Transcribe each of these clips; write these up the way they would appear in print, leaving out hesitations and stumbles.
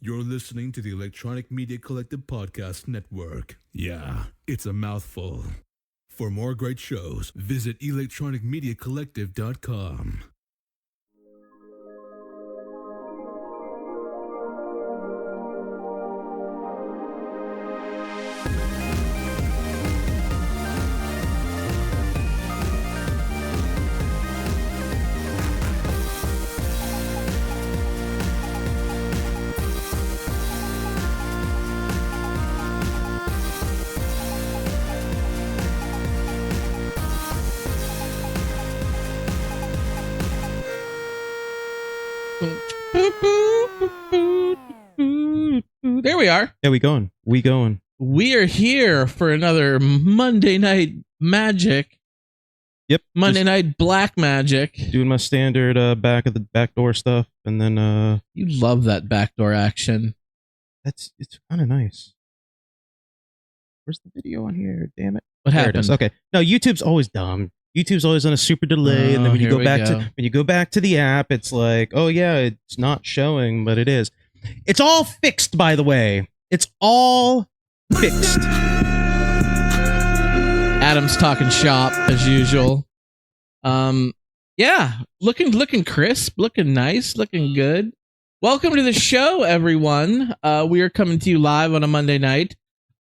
You're listening to the Electronic Media Collective Podcast Network. Yeah, it's a mouthful. For more great shows, visit electronicmediacollective.com. There we are. Yeah, we going. We are here for another Monday Night Magic. Yep. Monday Night Black Magic. Doing my standard backdoor stuff, and then You love that backdoor action. it's kind of nice. Where's the video on here? Damn it! What There happened? it is. Okay. No, YouTube's always dumb. YouTube's always on a super delay, and then when you here go we back go. to the app, it's like, oh yeah, it's not showing, but it is. It's all fixed, by the way. It's all fixed. Adam's talking shop as usual. Yeah, looking crisp, looking nice, looking good. Welcome to the show, everyone. We are coming to you live on a Monday night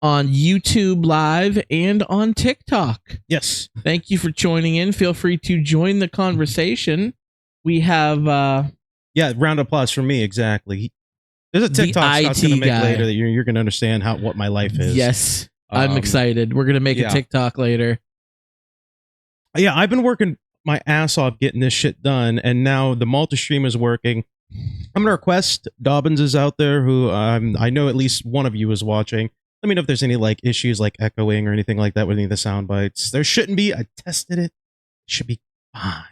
on YouTube Live and on TikTok. Yes. Thank you for joining in. Feel free to join the conversation. We have Yeah, round of applause for me. Exactly. There's a TikTok Scott's IT gonna make guy. later that you're gonna understand what my life is. yes, I'm excited. We're gonna make a yeah. TikTok later. Yeah, I've been working my ass off getting this shit done, and now the multi-stream is working. I'm gonna request Dobbins is out there, who I know at least one of you is watching. Let me know if there's any like issues like echoing or anything like that with any of the sound bites. There shouldn't be. I tested it. It should be fine.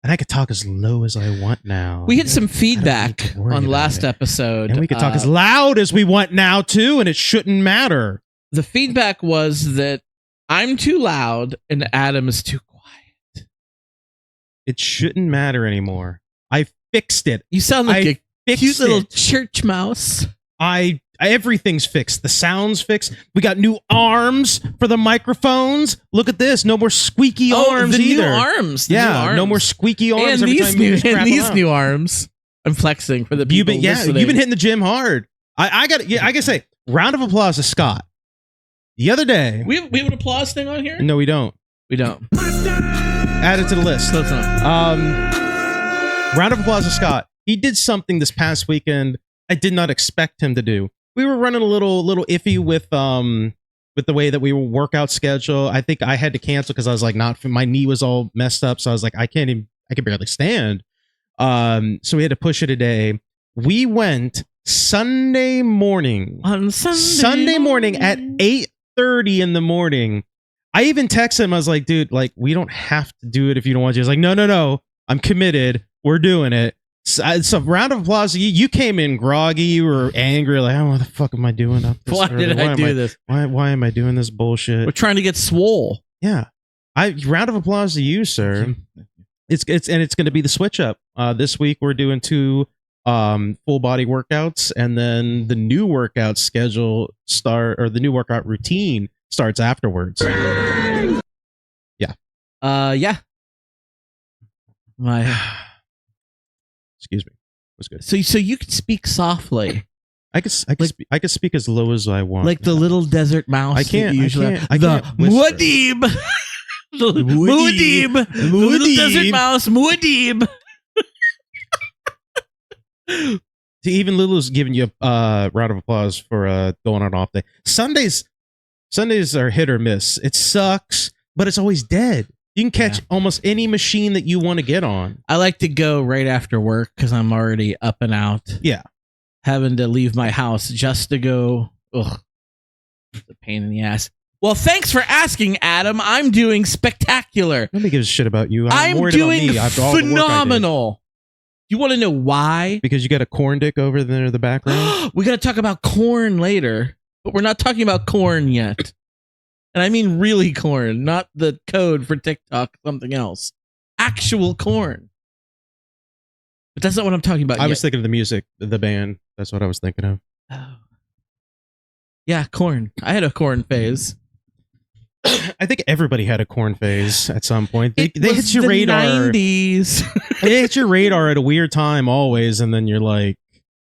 And I could talk as low as I want now. We had some I don't need feedback to worry on about last it. episode. And we could talk as loud as we want now too, and it shouldn't matter. The feedback was that I'm too loud and Adam is too quiet. It shouldn't matter anymore. I fixed it. You sound like a Fixed cute little it. church mouse. Everything's fixed. The sound's fixed. We got new arms for the microphones. Look at this. No more squeaky arms the either. new arms. The Yeah, new arms. no more squeaky arms. And every these time you crap them these out. new arms. I'm flexing for the people You've been listening. you've been hitting the gym hard. I gotta say, round of applause to Scott. The other day, We have an applause thing on here? no, we don't. We don't. Add it to the list. So it's not. Round of applause to Scott. He did something this past weekend I did not expect him to do. We were running a little iffy with the way that we were workout schedule. I think I had to cancel because I was like my knee was all messed up, so I was like I can barely stand. So we had to push it a day. We went Sunday morning. On Sunday morning at 8:30 in the morning. I even texted him. I was like, dude, like we don't have to do it if you don't want to. He's like, no, I'm committed. We're doing it. So round of applause. You came in groggy. You were angry. Like, oh, what the fuck am I doing up this Why early? did I do this? Why am I doing this bullshit? We're trying to get swole. Yeah. Round of applause to you, sir. It's going to be the switch up. This week we're doing 2 full body workouts, and then the new workout schedule the new workout routine starts afterwards. Yeah. Excuse me. It was good. So you can speak softly, I could speak as low as I want. like the little desert mouse. I can't- that you I usually can't- I the can't whisper. Muad'Dib. The Muad'Dib. Muad'Dib. The little Muad'Dib. desert mouse. Muad'Dib. See, even Lulu's giving you a round of applause for going on off day. Sundays are hit or miss. It sucks, but it's always dead. You can catch almost any machine that you want to get on. I like to go right after work because I'm already up and out. Yeah. Having to leave my house just to go. Ugh. It's a pain in the ass. Well, thanks for asking, Adam. I'm doing spectacular. Nobody gives a shit about you. I'm worried doing about me after all the work I did. phenomenal. You want to know why? Because you got a corn dick over there in the background. We got to talk about corn later, but we're not talking about corn yet. And I mean really corn, not the code for TikTok, something else. Actual corn. But that's not what I'm talking about. I was thinking of the music, the band. That's what I was thinking of. Oh. Yeah, Korn. I had a Korn phase. I think everybody had a Korn phase at some point. They was hit your the radar. 90s. They hit your radar at a weird time always, and then you're like,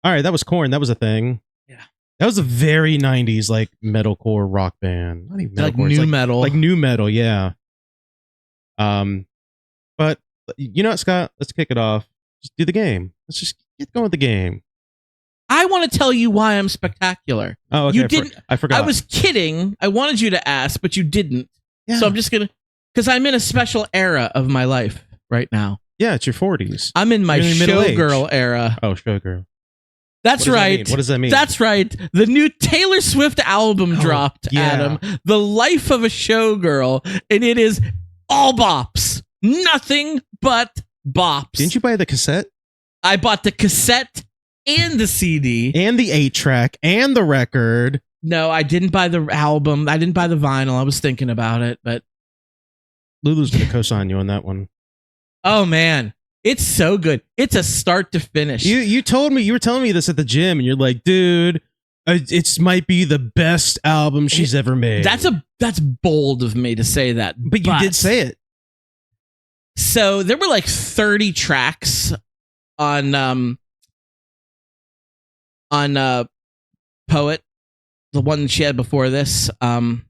all right, that was Korn. That was a thing. Yeah. That was a very 90s like metalcore rock band. Not even Like metalcore, it's new metal. Like new metal, yeah. But you know what, Scott? Let's kick it off. Just do the game. Let's just get going with the game. I want to tell you why I'm spectacular. Oh, okay. You didn't. I forgot. I was kidding. I wanted you to ask, but you didn't. Yeah. So I'm just gonna, because I'm in a special era of my life right now. Yeah, it's your 40s. I'm in my You're in middle age. showgirl era. Oh, showgirl. That's right. What does that mean? That's right. The new Taylor Swift album dropped, yeah. Adam. The Life of a Showgirl, and it is all bops. Nothing but bops. Didn't you buy the cassette? I bought the cassette and the CD. And the 8-track and the record. No, I didn't buy the album. I didn't buy the vinyl. I was thinking about it, but Lulu's going to co-sign you on that one. oh man, it's so good. It's a start to finish. You were telling me this at the gym, and you're like, dude, it might be the best album she's ever made. That's bold of me to say that. But you did say it. So there were like 30 tracks on Poet, the one she had before this. Poet,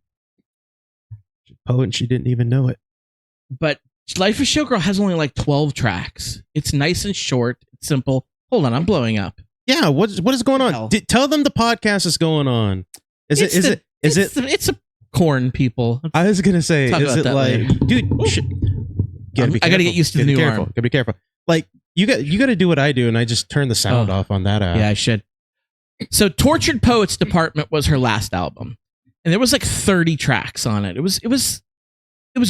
and she didn't even know it. But Life of Showgirl has only like 12 tracks. It's nice and short. It's simple. Hold on, I'm blowing up. Yeah, what is going on? Tell them the podcast is going on. It's a Korn, people. I was gonna say, Talk is about it that like, later. dude? I gotta get used to the new arm. Gotta be careful. Like you got to do what I do, and I just turn the sound off on that app. Yeah, I should. So, Tortured Poets Department was her last album, and there was like 30 tracks on it. It was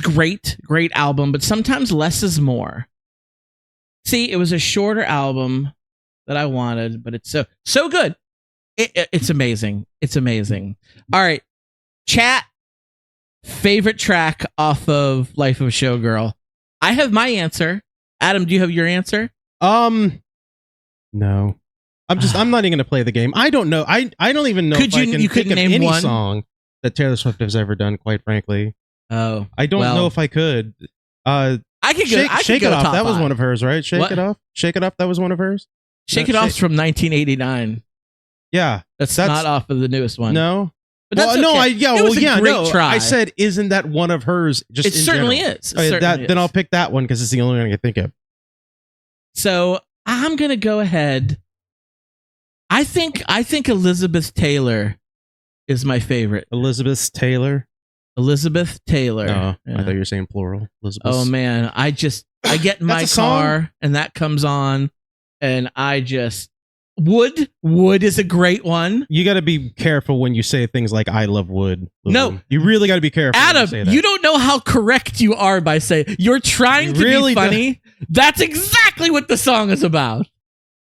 great album, but sometimes less is more. See, it was a shorter album that I wanted, but it's so good. It's amazing. It's amazing. All right, chat. Favorite track off of Life of a Showgirl. I have my answer. Adam, do you have your answer? No. I'm not even going to play the game. I don't know. I don't even know if I can think of any song that Taylor Swift has ever done, quite frankly. Oh. I don't know if I could. I could go. Shake It Off. Top that was 5. one of hers, right? Shake It Off. Shake It Off. That was one of hers. Shake It Off's from 1989. Yeah. That's not off of the newest one. No. But that's okay. Great try. I said, isn't that one of hers? Just it certainly is. Then I'll pick that one because it's the only one I can think of. So I'm gonna go ahead. I think Elizabeth Taylor is my favorite. Elizabeth Taylor. Oh, yeah. I thought you were saying plural. Elizabeth. Oh man, I get in my car and that comes on, and I just Wood is a great one. You got to be careful when you say things like "I love Wood." No, you really got to be careful. Adam, you don't know how correct you are by saying you're trying to be funny. That's exactly what the song is about.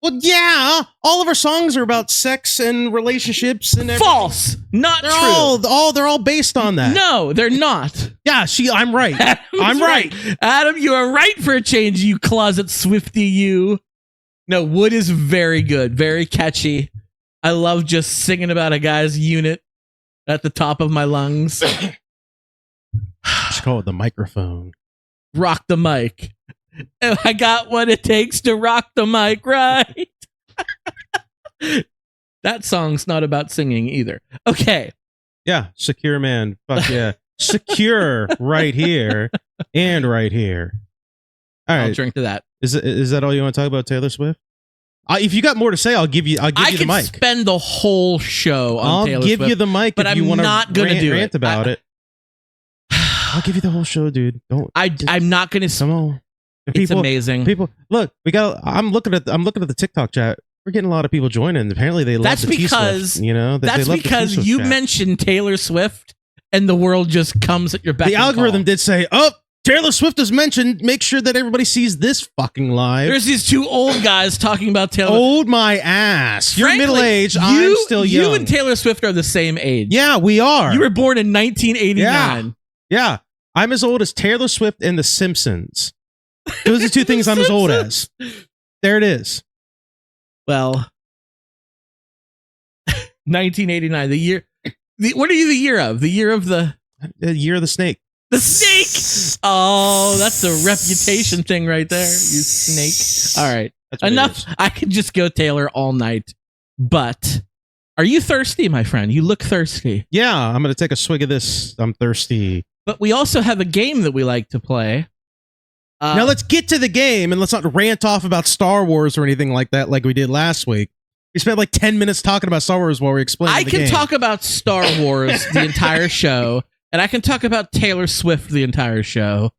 Well, yeah, all of our songs are about sex and relationships and everything. False, not true. They're all based on that. No, they're not. Yeah, I'm right. I'm right. Adam, you are right for a change. You closet Swiftie, you. No, Wood is very good, very catchy. I love just singing about a guy's unit at the top of my lungs. Just call it the microphone. Rock the mic. I got what it takes to rock the mic, right? That song's not about singing either. Okay. Yeah, Secure Man. Fuck yeah. Secure right here and right here. All right. I'll drink to that. Is that all you want to talk about Taylor Swift? If you got more to say, I'll give you the mic. I can spend the whole show on Taylor Swift. I'll give you the mic, but if you I'm want not to going to do rant about it. I'll give you the whole show, dude. I'm not going to. Come on. It's amazing. People, look, I'm looking at the TikTok chat. We're getting a lot of people joining. Apparently, they love the T-Swift. You know, that's because you mentioned Taylor Swift, and the world just comes at your back. The algorithm did say, Taylor Swift is mentioned. Make sure that everybody sees this fucking live. There's these two old guys talking about Taylor. Old my ass. You're middle-aged. I'm still young. You and Taylor Swift are the same age. Yeah, we are. You were born in 1989. Yeah. I'm as old as Taylor Swift and The Simpsons. Those are two things I'm as old as. There it is. Well, 1989, the year. What are you the year of? The year of the year of the snake. The snake. Oh, that's a reputation thing right there. You snake. All right. Enough. I could just go Taylor all night. But are you thirsty, my friend? You look thirsty. Yeah, I'm going to take a swig of this. I'm thirsty. But we also have a game that we like to play. Now let's get to the game and let's not rant off about Star Wars or anything like that like we did last week. We spent like 10 minutes talking about Star Wars while we explained the game. I can talk about Star Wars the entire show, and I can talk about Taylor Swift the entire show.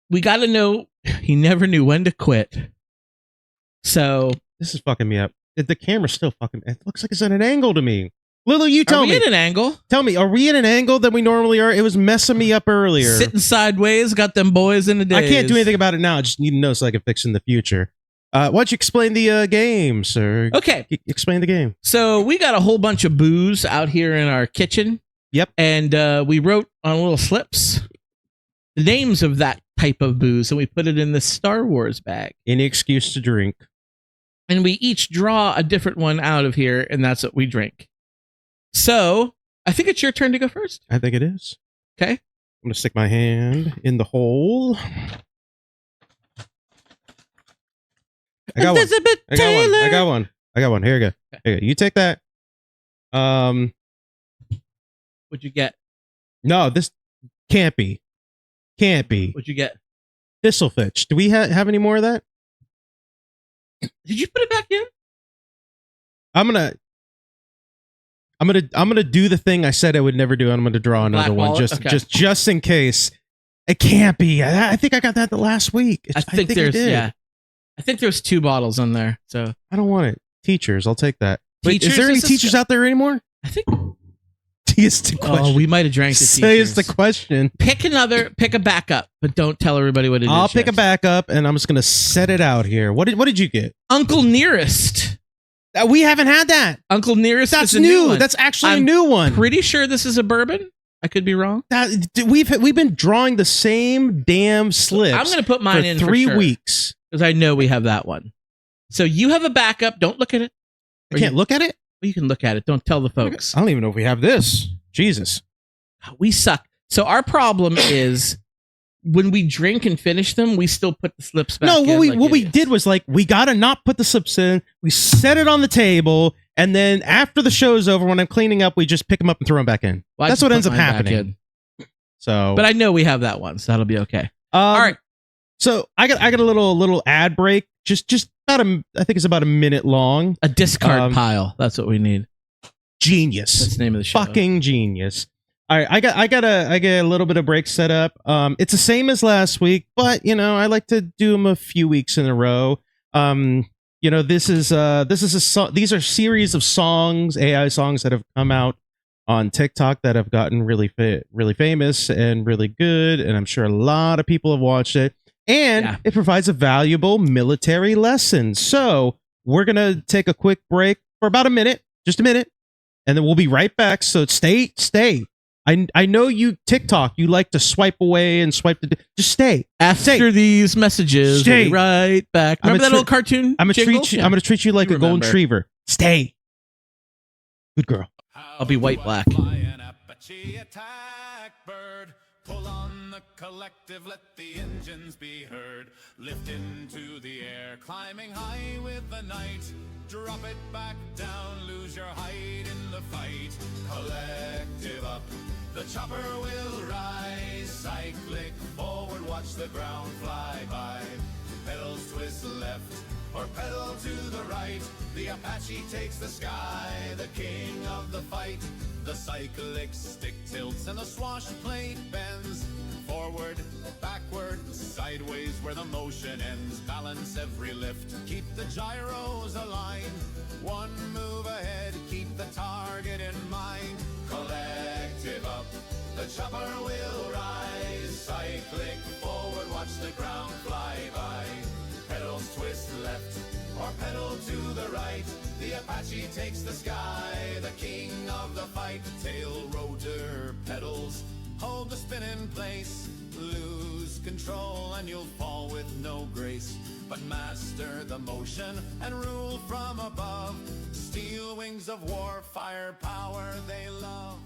We got to know he never knew when to quit. So this is fucking me up. The camera's still fucking. It looks like it's at an angle to me. Lulu, you tell me. Are we at an angle? Tell me, are we at an angle that we normally are? It was messing me up earlier. Sitting sideways, got them boys in the days. I can't do anything about it now. I just need to know so I can fix it in the future. Why don't you explain the game, sir? Okay. Explain the game. So we got a whole bunch of booze out here in our kitchen. Yep. And we wrote on little slips the names of that type of booze, and we put it in the Star Wars bag. Any excuse to drink. And we each draw a different one out of here, and that's what we drink. So I think it's your turn to go first. I think it is. Okay. I'm going to stick my hand in the hole. I got one. I got one. Here you go. Okay. Here you go. You take that. What'd you get? No, this can't be. Can't be. What'd you get? Thistlefitch. Do we have any more of that? Did you put it back in? I'm gonna do the thing I said I would never do. I'm gonna draw another one just in case. It can't be. I think I got that the last week. I think there's 2 bottles in there. So I don't want it. Teachers, I'll take that. Wait, teachers, is there any teachers out there anymore? I think. Is the question. Oh, we might have drank the Say teachers. is the question. Pick a backup, but don't tell everybody what it is. I'll pick a backup, and I'm just gonna set it out here. What did you get? Uncle Nearest. We haven't had that. Uncle Nearest. That's is a new one. That's actually a new one. Pretty sure this is a bourbon. I could be wrong. We've been drawing the same damn slips. I'm gonna put mine for in 3 for sure, weeks because I know we have that one. So you have a backup. Don't look at it. I can't look at it. Well, you can look at it. Don't tell the folks. I don't even know if we have this. Jesus. We suck. So our problem is when we drink and finish them, we still put the slips back in. No, what we did was like, we got to not put the slips in. We set it on the table. And then after the show's over, when I'm cleaning up, we just pick them up and throw them back in. Well, that's what ends up happening. So, but I know we have that one, so that'll be okay. All right. So I got a little ad break. Just about I think it's about a minute long. A discard pile. That's what we need. Genius. That's the name of the show. Fucking genius. All right, I got a little bit of break set up. It's the same as last week, but I like to do them a few weeks in a row. These are series of songs, AI songs that have come out on TikTok that have gotten really famous and really good, and I'm sure a lot of people have watched it. And it provides a valuable military lesson. So we're gonna take a quick break for about a minute, just a minute. And then we'll be right back. So stay. I know you TikTok. You like to swipe away and swipe to. Just stay. After these messages, we'll be right back. Remember that old cartoon? I'm gonna treat you like a golden retriever. Stay. Good girl. I'll be white black. Pull on the collective, let the engines be heard. Lift into the air, climbing high with the night. Drop it back down, lose your height in the fight. Collective up, the chopper will rise. Cyclic forward, watch the ground fly by. Pedals twist left, or pedal to the right. The Apache takes the sky, the king of the fight. The cyclic stick tilts and the swash plate bends. Forward, backward, sideways where the motion ends. Balance every lift, keep the gyros aligned. One move ahead, keep the target in mind. Collective up, the chopper will rise. Cyclic forward, watch the ground fly by. Pedals twist left, or pedal to the right. The Apache takes the sky, the king of the fight. Tail rotor pedals, hold the spin in place. Lose control and you'll fall with no grace. But master the motion and rule from above. Steel wings of war, fire power they love.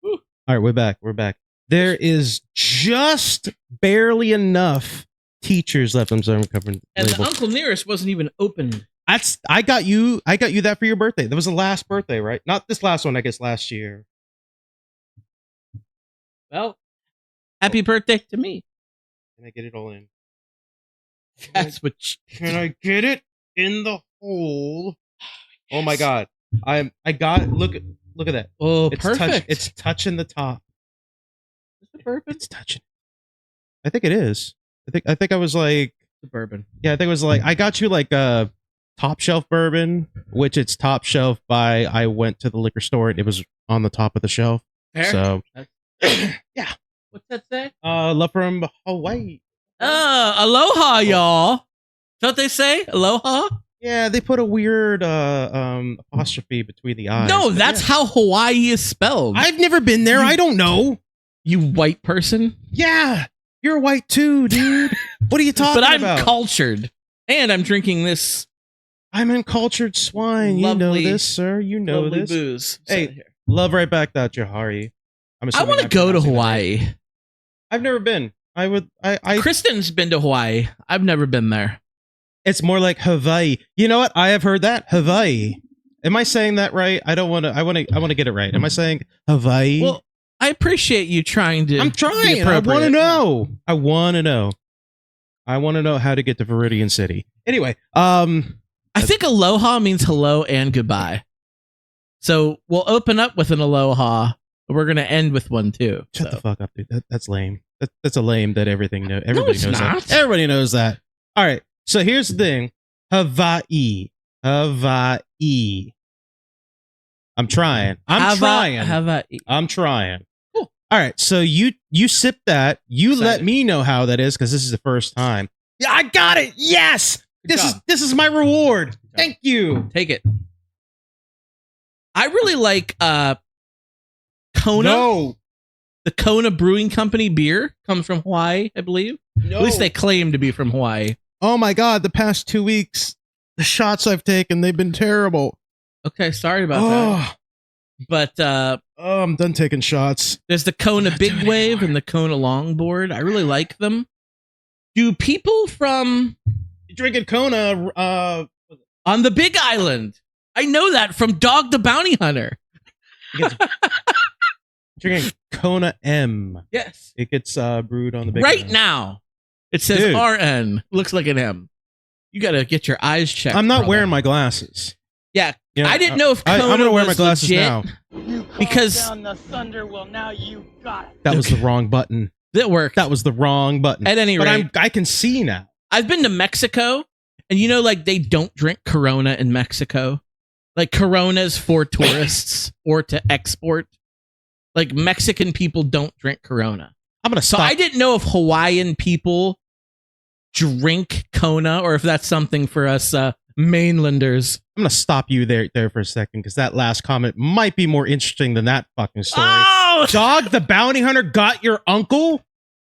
All right, we're back. We're back. There is just barely enough teachers left. I'm sorry, I'm covering. And the label. Uncle Nearest wasn't even open. I got you that for your birthday. That was the last birthday, right? Not this last one, I guess last year. Well, happy birthday to me. Can I get it all in? That's what. Can I get it in the hole? Oh my god. I got it. Look at that. Oh, It's perfect. It's touching the top. Is it bourbon? It's touching. I think it is. I think I was like, The bourbon. yeah, I think it was like I got you like a top shelf bourbon, which it's top shelf by I went to the liquor store and it was on the top of the shelf. Fair. So Yeah. What's that say? love from Hawaii. Aloha, y'all. Don't they say aloha? Yeah, they put a weird apostrophe between the eyes. No, But that's yeah. how Hawaii is spelled. I've never been there. I don't know. You white person. Yeah, you're white too, dude. What are you talking But I'm about? cultured. And I'm drinking this I'm uncultured swine. You know Lovely- this, sir. You know lovely this. booze. Hey, Set here. Love right back that Johari. I want to go to Hawaii. I've never been. I would. I. Kristen's been to Hawaii. I've never been there. It's more like Hawaii. You know what? I have heard that Hawaii. Am I saying that right? I don't want to. I want to get it right. Am I saying Hawaii? Well, I appreciate you trying to. I'm be trying. I appropriate. want to know. I want to know. I want to know how to get to Viridian City. Anyway, I think aloha means hello and goodbye. So we'll open up with an aloha. But we're gonna end with one too. shut so. the fuck up, dude. That's lame. That's a lame that everything know. Everybody it's knows not. that. Everybody knows that. All right. So here's the thing. Hawaii. I'm trying. I'm trying. Cool. All right. So you sip that. You let Excited. me know how that is because this is the first time. Yeah, I got it. Yes. Good job. This is my reward. Thank you. Take it. I really like Kona. No. The Kona Brewing Company beer comes from Hawaii, I believe. No. At least they claim to be from Hawaii. Oh my God. The past 2 weeks, the shots I've taken, they've been terrible. Okay, sorry about that. But Oh, I'm done taking shots. there's the Kona Not Big doing Wave anymore. and the Kona Longboard. I really like them. Do people from Drinking Kona. on the Big Island? I know that from Dog the Bounty Hunter. Drinking Kona M. Yes. It gets brewed on the big Right island. now, it says Dude. RN. Looks like an M. You got to get your eyes checked. I'm not brother. wearing my glasses. Yeah, You know, I didn't know if Kona I'm gonna wear my was glasses legit. now. You called Because- down the thunder. Well, now you got it. That was the wrong button. That worked. That was the wrong button. At any but rate, I can see now. I've been to Mexico, and like they don't drink Corona in Mexico. Like Corona's for tourists or to export. Like Mexican people don't drink Corona. I'm gonna So stop. I didn't know if Hawaiian people drink Kona or if that's something for us mainlanders. I'm gonna stop you there for a second because that last comment might be more interesting than that fucking story. Oh! Dog the bounty hunter got your uncle.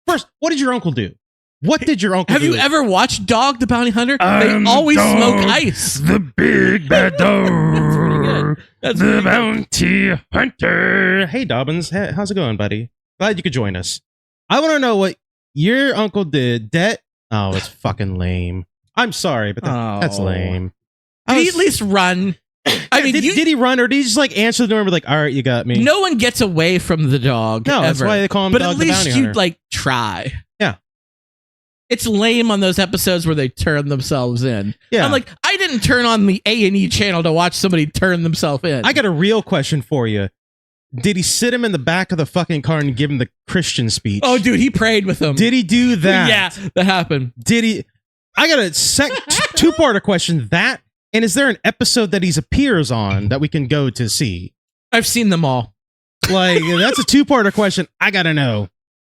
First, what did your uncle do? What did your uncle Have do? you ever watched Dog the Bounty Hunter? They always smoke ice. The big bad dog. That's pretty good. That's the pretty good. bounty hunter. Hey, Dobbins. How's it going, buddy? Glad you could join us. I want to know what your uncle did. Oh, it's fucking lame. I'm sorry, but that's Oh. lame. Did he at least run? I mean, did he run or did he just like answer the door and be like, all right, you got me? no one gets away from the dog. No, that's ever. why they call him But Dog at the least Bounty you Hunter. like try. Yeah. It's lame on those episodes where they turn themselves in. Yeah. I'm like, I didn't turn on the A&E channel to watch somebody turn themselves in. I got a real question for you. Did he sit him in the back of the fucking car and give him the Christian speech? Oh, dude, he prayed with them. Did he do that? Yeah, that happened. Did he? I got a two-parter question. That, and is there an episode that he appears on that we can go to see? I've seen them all. Like, that's a two-parter question. I gotta know.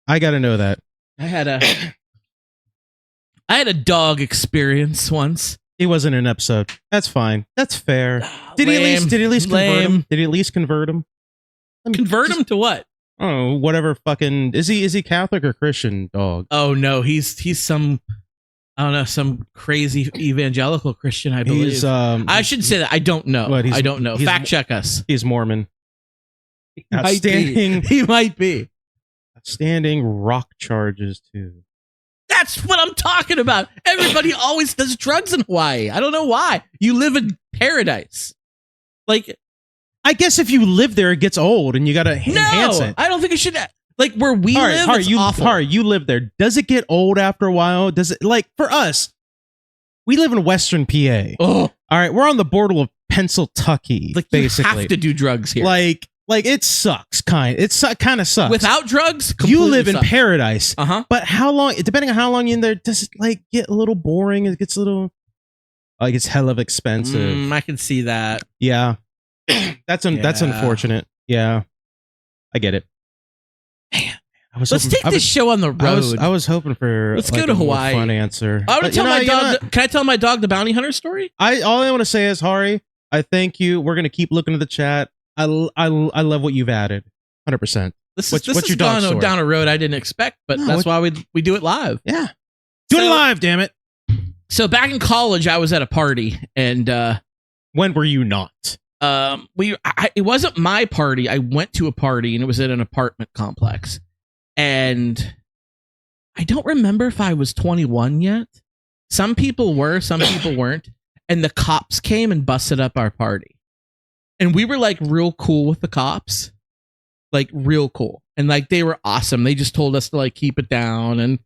I gotta know that. I had a dog experience once. He wasn't in an episode. That's fine. That's fair. Did he at least convert Lame. him? Did he at least convert him? Convert him to what? Oh, whatever fucking is he Catholic or Christian dog? Oh no, he's some, I don't know, some crazy evangelical Christian, I believe. He's I should say that I don't know. What, I don't know. Fact check us. He's Mormon. He might be. Outstanding rock charges too. That's what I'm talking about. Everybody always does drugs in Hawaii. I don't know why. You live in paradise. Like, I guess if you live there, it gets old and you got to enhance it. I don't think it should. Like where we live, it's awful. You live there. Does it get old after a while? Does it, like for us, we live in Western PA. Oh, all right. We're on the border of Pennsylvania. Like basically. You have to do drugs here. Like it sucks. Kind of sucks. Without drugs, you live in sucks. paradise. But how long? Depending on how long you're in there, does it like get a little boring? It gets a little like it's hell of expensive. I can see that. Yeah. That's unfortunate. Yeah, I get it. Man, let's take this show on the road. I was hoping for let's go to Hawaii. Fun answer. I want to tell my dog. Can I tell my dog the bounty hunter story? All I want to say is, Hari, I thank you. We're gonna keep looking at the chat. I love what you've added. 100%. This is gone down a road I didn't expect, but that's why we do it live. Yeah, do it live. Damn it. So back in college, I was at a party, and when were you not? It wasn't my party. I went to a party and it was at an apartment complex. And I don't remember if I was 21 yet. Some people were, some people weren't. And the cops came and busted up our party. And we were like real cool with the cops. Like real cool. And like they were awesome. They just told us to like keep it down and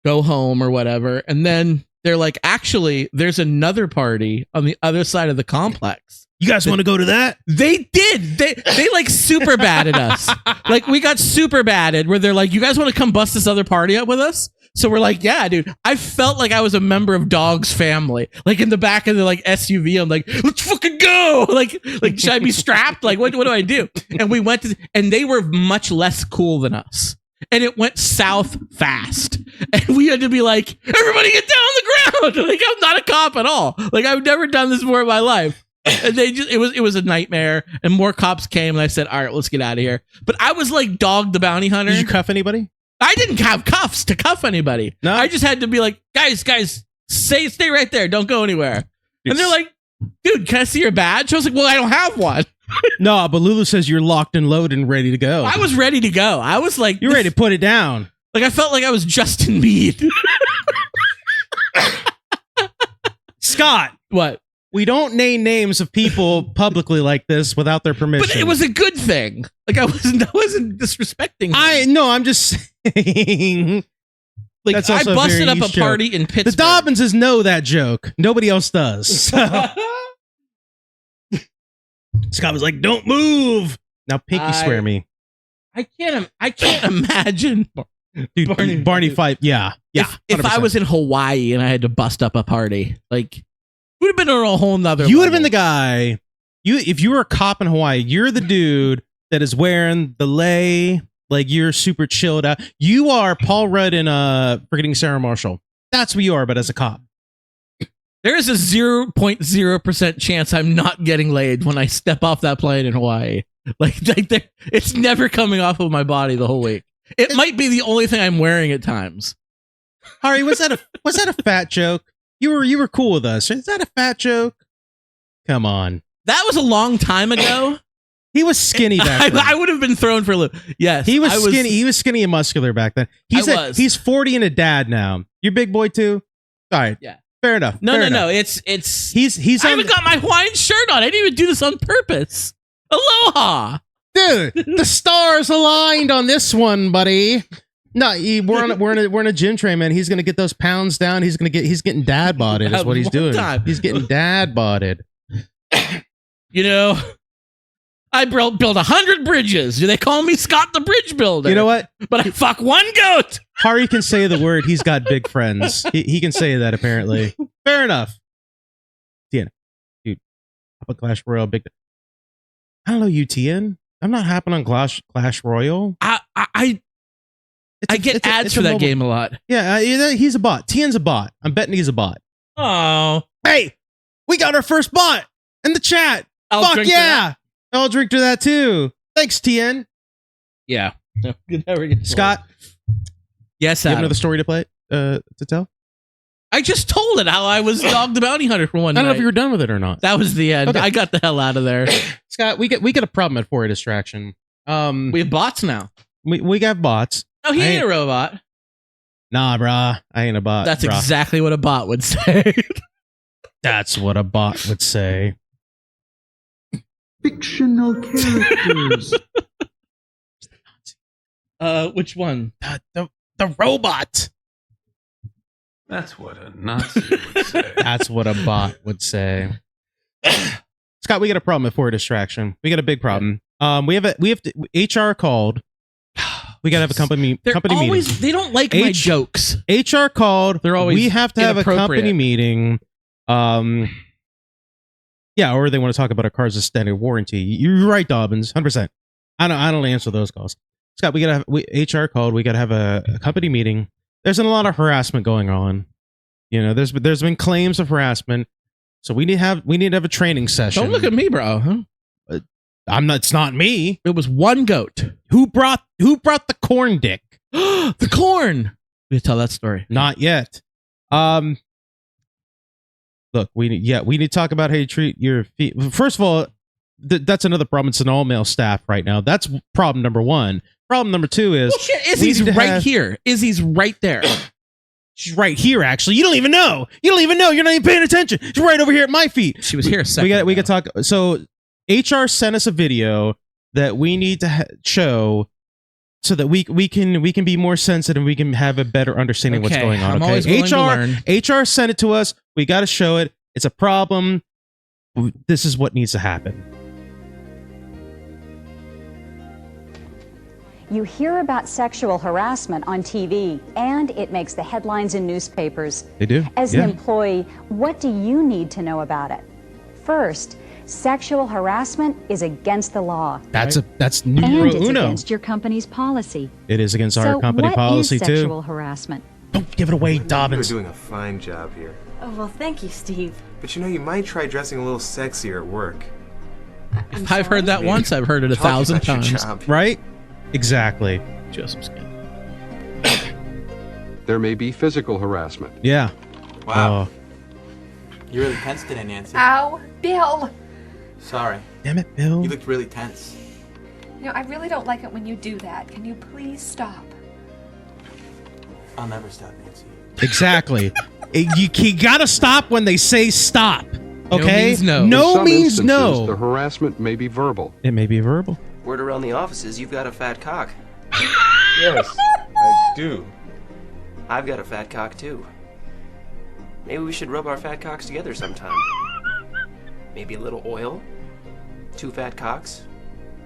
go home or whatever. And then they're like, actually, there's another party on the other side of the complex. You guys want to go to that? They did. They like super batted us. Like we got super batted where they're like, you guys want to come bust this other party up with us? So we're like, yeah, dude. I felt like I was a member of Dog's family. Like in the back of the like SUV, I'm like, let's fucking go. Like should I be strapped? Like what do I do? And we went to, and they were much less cool than us. And it went south fast. And we had to be like, everybody get down on the ground. Like I'm not a cop at all. Like I've never done this before in my life. And they just it was a nightmare, and more cops came, and I said, all right, let's get out of here. But I was like Dog the bounty hunter. Did you cuff anybody? I didn't have cuffs to cuff anybody. No, I just had to be like, guys, stay right there, don't go anywhere. And they're like, dude, can I see your badge? I was like, well, I don't have one. No, but Lulu says you're locked and loaded and ready to go. I was ready to go. I was like, you're ready to put it down. Like I felt like I was Justin Meade. Scott, what? We don't name names of people publicly like this without their permission. But it was a good thing. Like I wasn't disrespecting them. I'm just saying. Like I busted up a party in Pittsburgh. The Dobbinses know that joke. Nobody else does. So. Scott was like, "Don't move." Now pinky swear me. I can't imagine. Dude, Barney Fife. Yeah. If I was in Hawaii and I had to bust up a party, like. Would have been on a whole nother. You would have been the guy. If you were a cop in Hawaii, you're the dude that is wearing the lei. Like you're super chilled out. You are Paul Rudd in Forgetting Sarah Marshall. That's what you are, but as a cop. There is a 0.0% chance I'm not getting laid when I step off that plane in Hawaii. Like it's never coming off of my body the whole week. It might be the only thing I'm wearing at times. Hari, was that a fat joke? You were cool with us. Is that a fat joke? Come on. That was a long time ago. He was skinny back then. I would have been thrown for a loop. Yes. He was skinny. He was skinny and muscular back then. He's 40 and a dad now. You're big boy too? All right. Yeah. Fair enough. No. It's I haven't got my Hawaiian shirt on. I didn't even do this on purpose. Aloha. Dude, the stars aligned on this one, buddy. No, we're in a gym train, man. He's gonna get those pounds down. He's getting dad bodded. Is what he's doing. He's getting dad bodded. You know, I built 100 bridges. Do they call me Scott the Bridge Builder? You know what? But I fuck one goat. Hari can say the word. He's got big friends. He can say that apparently. Fair enough. Tien, dude, up a Clash Royale. Big. I don't know you, Tien. I'm not hopping on Clash Royale. I get ads for that game a lot. Yeah, he's a bot. Tien's a bot. I'm betting he's a bot. Oh. Hey, we got our first bot in the chat. Fuck yeah. I'll drink to that too. Thanks, Tien. Yeah. No, you never get Scott, yes, you have Adam. another story to play to tell? I just told it how I was Dog the Bounty Hunter for one I don't know night. if you were done with it or not. That was the end. Okay. I got the hell out of there. Scott, we get a problem at For a Distraction. We have bots now. We got bots. Oh, he I ain't a robot. Nah, brah. I ain't a bot. That's brah. exactly what a bot would say. That's what a bot would say. Fictional characters. Which one? The robot. That's what a Nazi would say. That's what a bot would say. Scott, we got a problem at For a Distraction. We got a big problem. We have HR called. We gotta have a company always, meeting. They don't like my jokes. HR called. They're always we have to have a company inappropriate. meeting. Yeah, or they want to talk about a car's extended warranty. You're right, Dobbins, 100%. I don't answer those calls. Scott, we gotta have HR called. We gotta have a company meeting. There's been a lot of harassment going on. You know, there's been claims of harassment. So we need to have a training session. Don't look at me, bro. Huh? It's not me. It was one goat. Who brought the corn dick? The corn. We tell that story. Not yet. Look, we need to talk about how you treat your feet. First of all, that's another problem. It's an all male staff right now. That's problem number one. Problem number two is Izzy's right here. Izzy's right there. She's right here. Actually, you don't even know. You're not even paying attention. She's right over here at my feet. She was here a second. We got talk. So HR sent us a video that we need to show so that we can be more sensitive. We can have a better understanding of what's going on. I'm Okay, always willing to learn. HR sent it to us. We got to show it. It's a problem. This is what needs to happen. You hear about sexual harassment on TV, and it makes the headlines in newspapers. They do. As an employee, what do you need to know about it? First, sexual harassment is against the law. That's and numero it's uno. against your company's policy. It is against So our company what policy is too. sexual harassment? Don't give it away, Dobbins. You're doing a fine job here. Oh, well, thank you, Steve. But you might try dressing a little sexier at work. I've heard that once. I've heard it 1,000 Talk about your times. job. Right? Exactly. Joseph's good. There may be physical harassment. Yeah. Wow. You really tense today, Nancy. Ow, Bill. Sorry. Damn it, Bill. You looked really tense. I really don't like it when you do that. Can you please stop? I'll never stop, Nancy. Exactly. You gotta stop when they say stop. Okay? means no. In No some means instances, no. The harassment may be verbal. It may be verbal. Word around the office is you've got a fat cock. Yes, I do. I've got a fat cock too. Maybe we should rub our fat cocks together sometime. Maybe a little oil. 2 fat cocks.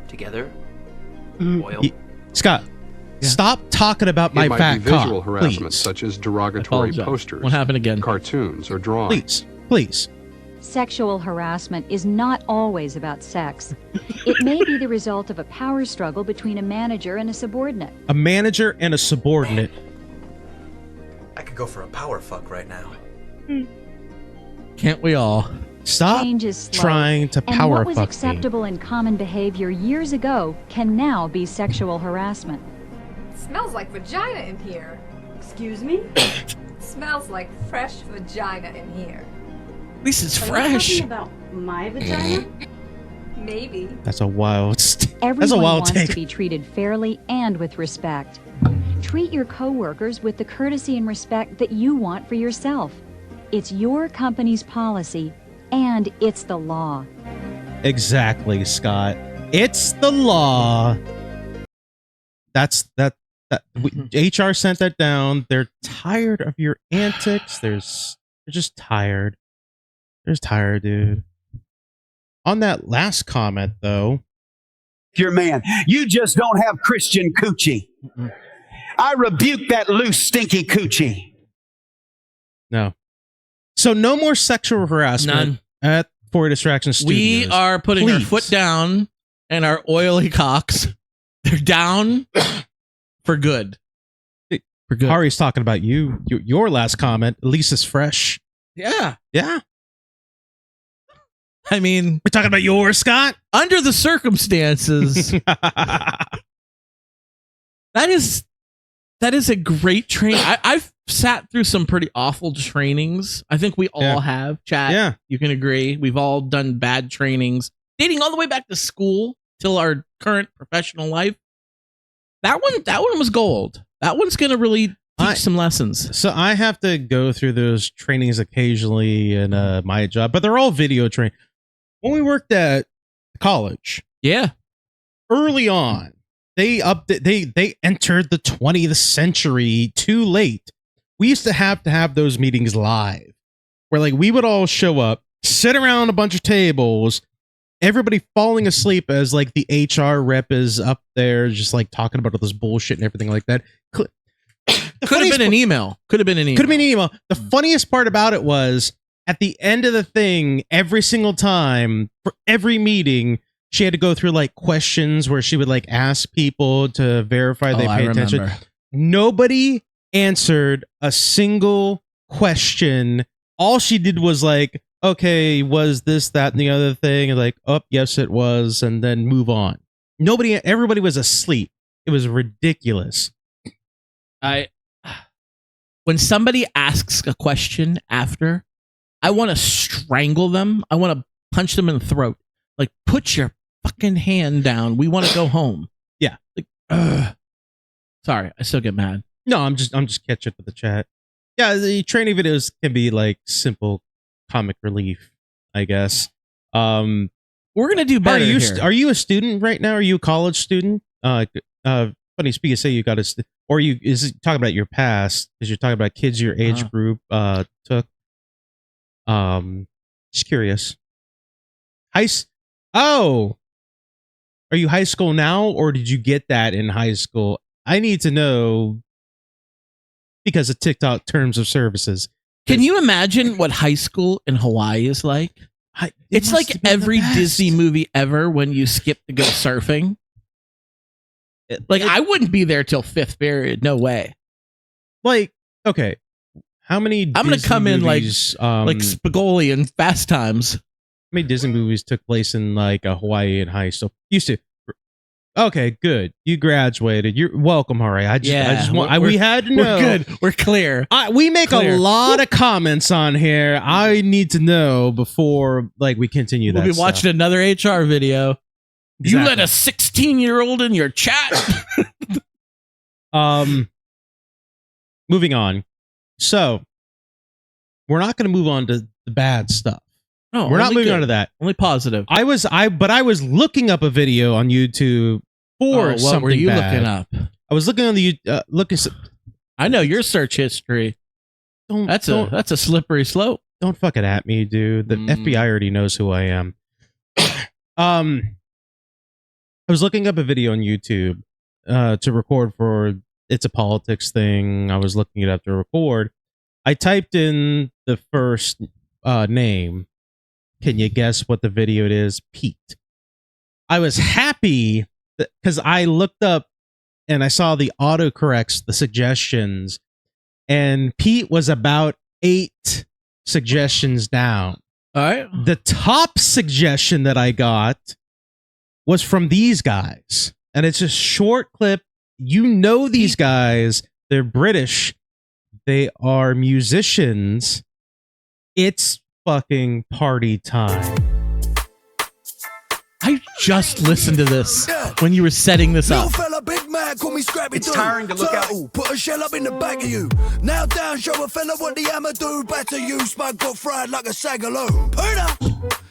Together. Oil. Scott, stop talking about my it might fat be visual cock, harassment, please. such as derogatory Apologize. posters, What happened again? cartoons, or drawings. Please. Sexual harassment is not always about sex. It may be the result of a power struggle between a manager and a subordinate. A manager and a subordinate. I could go for a power fuck right now. Can't we all? Stop Change is slow, trying to and power what was fuck me. acceptable in common behavior years ago can now be sexual harassment. Smells like vagina in here. Excuse me? Smells like fresh vagina in here. At least it's Are you fresh. talking about my vagina? Maybe. That's a wild Everyone That's a wild wants take. to be treated fairly and with respect. Treat your coworkers with the courtesy and respect that you want for yourself. It's your company's policy, and it's the law. Exactly, Scott. It's the law. HR sent that down. They're tired of your antics. They're just tired. They're just tired, dude. On that last comment, though, your man, you just don't have Christian coochie. I rebuke that loose, stinky coochie. no. So no more sexual harassment at For Distraction Studios. We are putting our Please. foot down and our oily cocks. They're down for good. For good. Hari's talking about you. Your last comment, at least is fresh. Yeah. Yeah. I mean, We're talking about yours, Scott. under the circumstances, That is a great training. I've sat through some pretty awful trainings. I think we all have, chat. Yeah. You can agree. We've all done bad trainings, dating all the way back to school till our current professional life. That one was gold. That one's gonna really teach some lessons. So I have to go through those trainings occasionally in my job, but they're all video training. When we worked at college, early on, they entered the 20th century too late. We used to have those meetings live, where like we would all show up, sit around a bunch of tables, everybody falling asleep as like the HR rep is up there, just like talking about all this bullshit and everything like that. Could have been an email. Could have been an email. The funniest part about it was at the end of the thing, every single time for every meeting, she had to go through like questions where she would like ask people to verify they pay attention. Nobody answered a single question. All she did was like, okay, was this, that, and the other thing? And like, oh, yes, it was. And then move on. Everybody was asleep. It was ridiculous. When somebody asks a question after, I want to strangle them. I want to punch them in the throat. Like, put your fucking hand down. We want to go home. Yeah. Like, sorry, I still get mad. No, I'm just catching up with the chat. Yeah, the training videos can be like simple comic relief, I guess. We're gonna do better here. Are you a student right now? Are you a college student? Funny speaking, say you got is it talking about your past? Because you're talking about kids your age group took. Just curious. Are you high school now, or did you get that in high school? I need to know because of TikTok terms of services. Can you imagine what high school in Hawaii is like? It's like every Disney movie ever when you skip to go surfing. Like, I wouldn't be there till 5th period. No way. Like, okay. How many I'm going to come movies, in like Spicoli and Fast Times. How many Disney movies took place in like a Hawaiian high school? Used to. Okay, good. You graduated. You're welcome, Hari. We had to know. We're good. We're clear. We make a lot of comments on here. I need to know before like we continue that. We'll be watching another HR video. Exactly. You let a 16-year-old in your chat. Moving on. So we're not going to move on to the bad stuff. No, we're not moving on to that. Only positive. I was looking up a video on YouTube for something what were you bad. looking up? I was looking on the I know your search history. That's a slippery slope. Don't fuck it at me, dude. The FBI already knows who I am. I was looking up a video on YouTube to record for It's a Politics thing. I was looking it up to record. I typed in the first name. Can you guess what the video it is? Pete. I was happy because I looked up and I saw the autocorrects, the suggestions, and Pete was about 8 suggestions down. All right. The top suggestion that I got was from these guys. And it's a short clip. You know these guys. They're British. They are musicians. It's fucking party time. I just listened to this when you were setting this up. Fella, big man, call me Scrappy. It's tiring to look at. Put a shell up in the back of you. Now down, show a fella what the hammer do. Better you, smoke got fried like a sagaloon. Peter,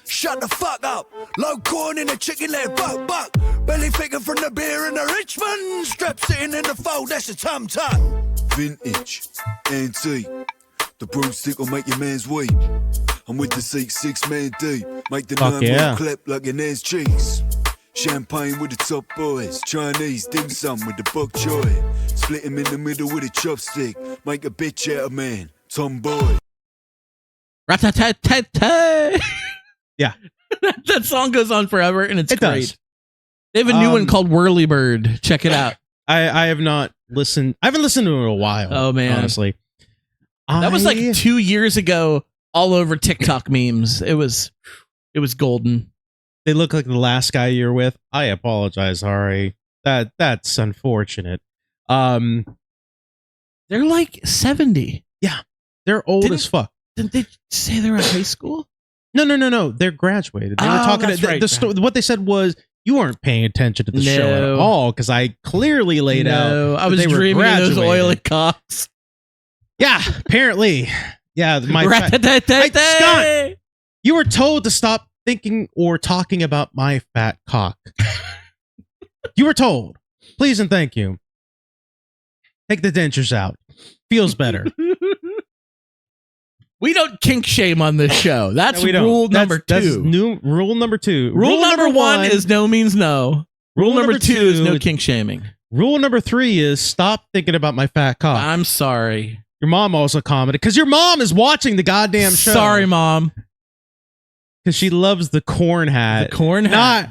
shut the fuck up. Low corn in a chicken leg, buck. Belly figure from the beer in the Richmond. Strap sitting in the fold, that's a tum-tum. Vintage, antique. The broomstick will make your man's weep. I'm with the 6-man deep. Make the 9 clap like an ass cheese. Champagne with the top boys. Chinese dim sum with the bok choy. Split him in the middle with a chopstick. Make a bitch out of man. Tomboy. Rat-tat-tat-tat. Yeah. That song goes on forever and it's great. Does. They have a new one called Whirly Bird. Check it out. I have not listened. I haven't listened to it in a while. Oh, man. Honestly. That was like 2 years ago, all over TikTok memes. It was golden. They look like the last guy you're with. I apologize, Hari. That's unfortunate. They're like 70. Yeah, they're old as fuck. Didn't they say they're in high school? No. They're graduated. They were talking. That's right. What they said was you weren't paying attention to the show at all because I clearly laid out. I was they were dreaming of those graduated. oily cocks. Yeah, apparently. Yeah, Scott, you were told to stop thinking or talking about my fat cock. You were told. Please and thank you. Take the dentures out. Feels better. We don't kink shame on this show. That's No, we don't. rule number two. That's rule number two. Rule number one is no means no. Rule number two is no kink shaming. Rule number 3 is stop thinking about my fat cock. I'm sorry. Your mom also commented because your mom is watching the goddamn show. Sorry, Mom. Because she loves the corn hat. The corn hat.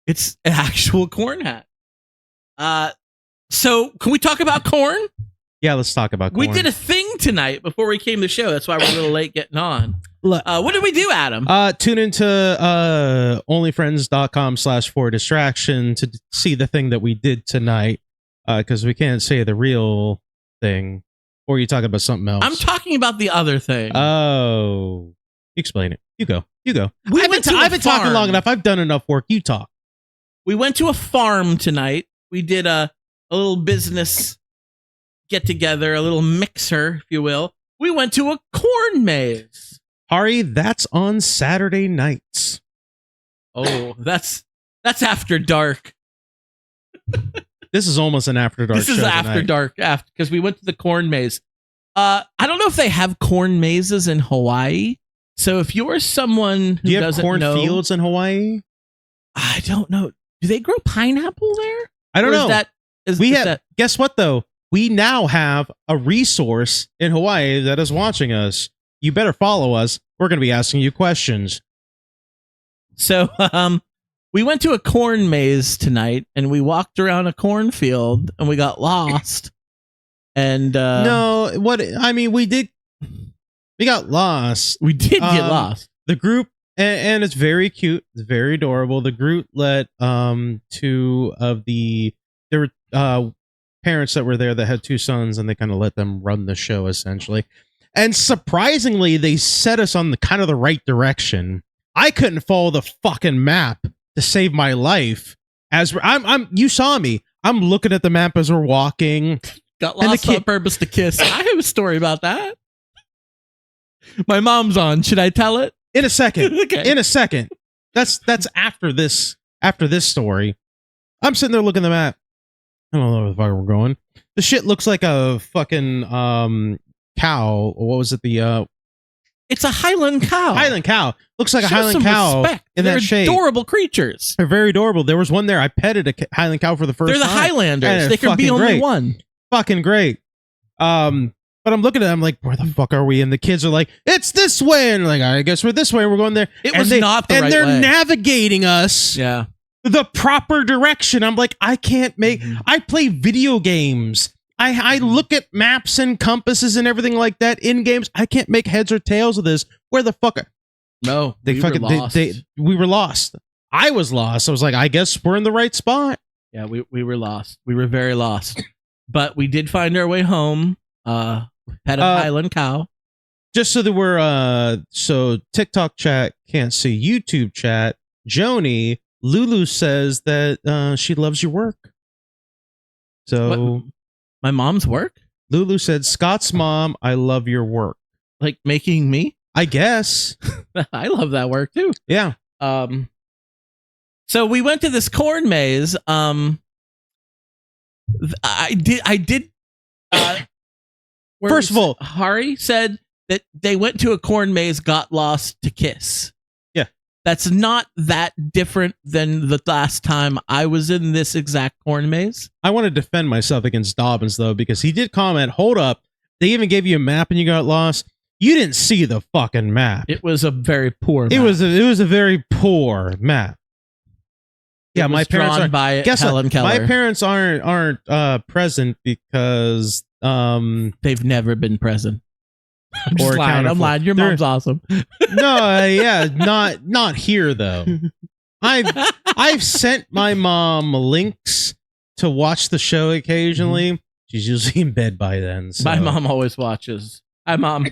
It's an actual corn hat. So can we talk about corn? Yeah, let's talk about corn. We did a thing tonight before we came to the show. That's why we're a little late getting on. What did we do, Adam? Tune into onlyfriends.com/4distraction to see the thing that we did tonight. Because we can't say the real thing. Or you talk about something else. I'm talking about the other thing. Oh. Explain it. You go. I've been talking long enough. I've done enough work. You talk. We went to a farm tonight. We did a little business get together, a little mixer, if you will. We went to a corn maze. Hari, that's on Saturday nights. Oh, that's after dark. This is almost an after dark. This is after dark, because we went to the corn maze. I don't know if they have corn mazes in Hawaii. So if you're someone who doesn't know, corn fields in Hawaii? I don't know. Do they grow pineapple there? I don't know. Guess what though? We now have a resource in Hawaii that is watching us. You better follow us. We're going to be asking you questions. So, we went to a corn maze tonight, and we walked around a cornfield, and we got lost. And we got lost. We did get lost. The group, and it's very cute. It's very adorable. The group let two of there were parents that were there that had 2 sons, and they kind of let them run the show essentially. And surprisingly, they set us on the right direction. I couldn't follow the fucking map to save my life. You saw me. I'm looking at the map as we're walking. Got lost on purpose to kiss. I have a story about that. My mom's on. Should I tell it? In a second. Okay. In a second. That's after this story. I'm sitting there looking at the map. I don't know where the fuck we're going. The shit looks like a fucking cow. What was it? It's a Highland cow. Highland cow. Looks like Show a Highland some cow respect. in They're that shape. Adorable creatures. They're very adorable. There was one there. I petted a Highland cow for the first time. They're the Highlanders. And They can be only great. one. Fucking great. But I'm looking at them like, where the fuck are we? And the kids are like, it's this way. And like, I guess we're this way. And we're going there. It was not the right way. And they're navigating us. Yeah. The proper direction. I'm like, I can't make. I play video games. I look at maps and compasses and everything like that in games. I can't make heads or tails of this. Where the fuck? No, we were lost. I was lost. I was like, I guess we're in the right spot. Yeah, we were lost. We were very lost. But we did find our way home. Had a Highland cow. Just so that we're so TikTok chat can't see YouTube chat. Joni, Lulu says that she loves your work. So What? My mom's work? Lulu said, Scott's mom, I love your work. Like making me? I guess. I love that work too. Yeah. So we went to this corn maze. I did. First of all, Hari said that they went to a corn maze, got lost to kiss. Yeah. That's not that different than the last time I was in this exact corn maze. I want to defend myself against Dobbins though, because he did comment, hold up, they even gave you a map and you got lost. You didn't see the fucking map. It was a very poor map. It was a very poor map. Yeah, my parents are by guess Helen what? Keller. My parents aren't present because they've never been present. I'm just or lying. accounted I'm for. lying. Your mom's awesome. No, yeah, not here though. I've sent my mom links to watch the show occasionally. She's usually in bed by then. So. My mom always watches. Hi, Mom.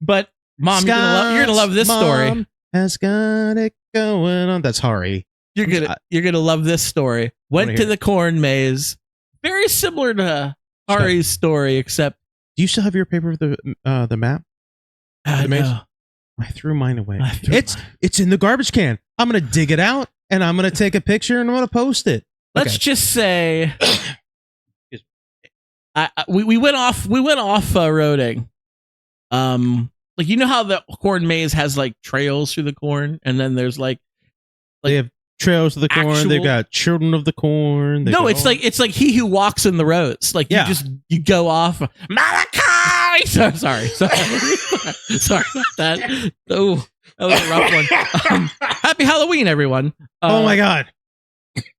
But Mom, you're gonna love this story. Has got it going on. That's Hari. You're gonna love this story. Went to the corn maze. Very similar to Hari's story, except. Do you still have your paper of the map? The maze? No. I threw mine away. It's in the garbage can. I'm gonna dig it out and I'm gonna take a picture and I'm gonna post it. Let's just say, we went off roading. Like, you know how the corn maze has like trails through the corn, and then there's like they have trails of the corn. They've got children of the corn. No, it's like he who walks in the roads. Like you go off Malachi. Sorry about that. Oh, that was a rough one. Happy Halloween, everyone. Oh my God.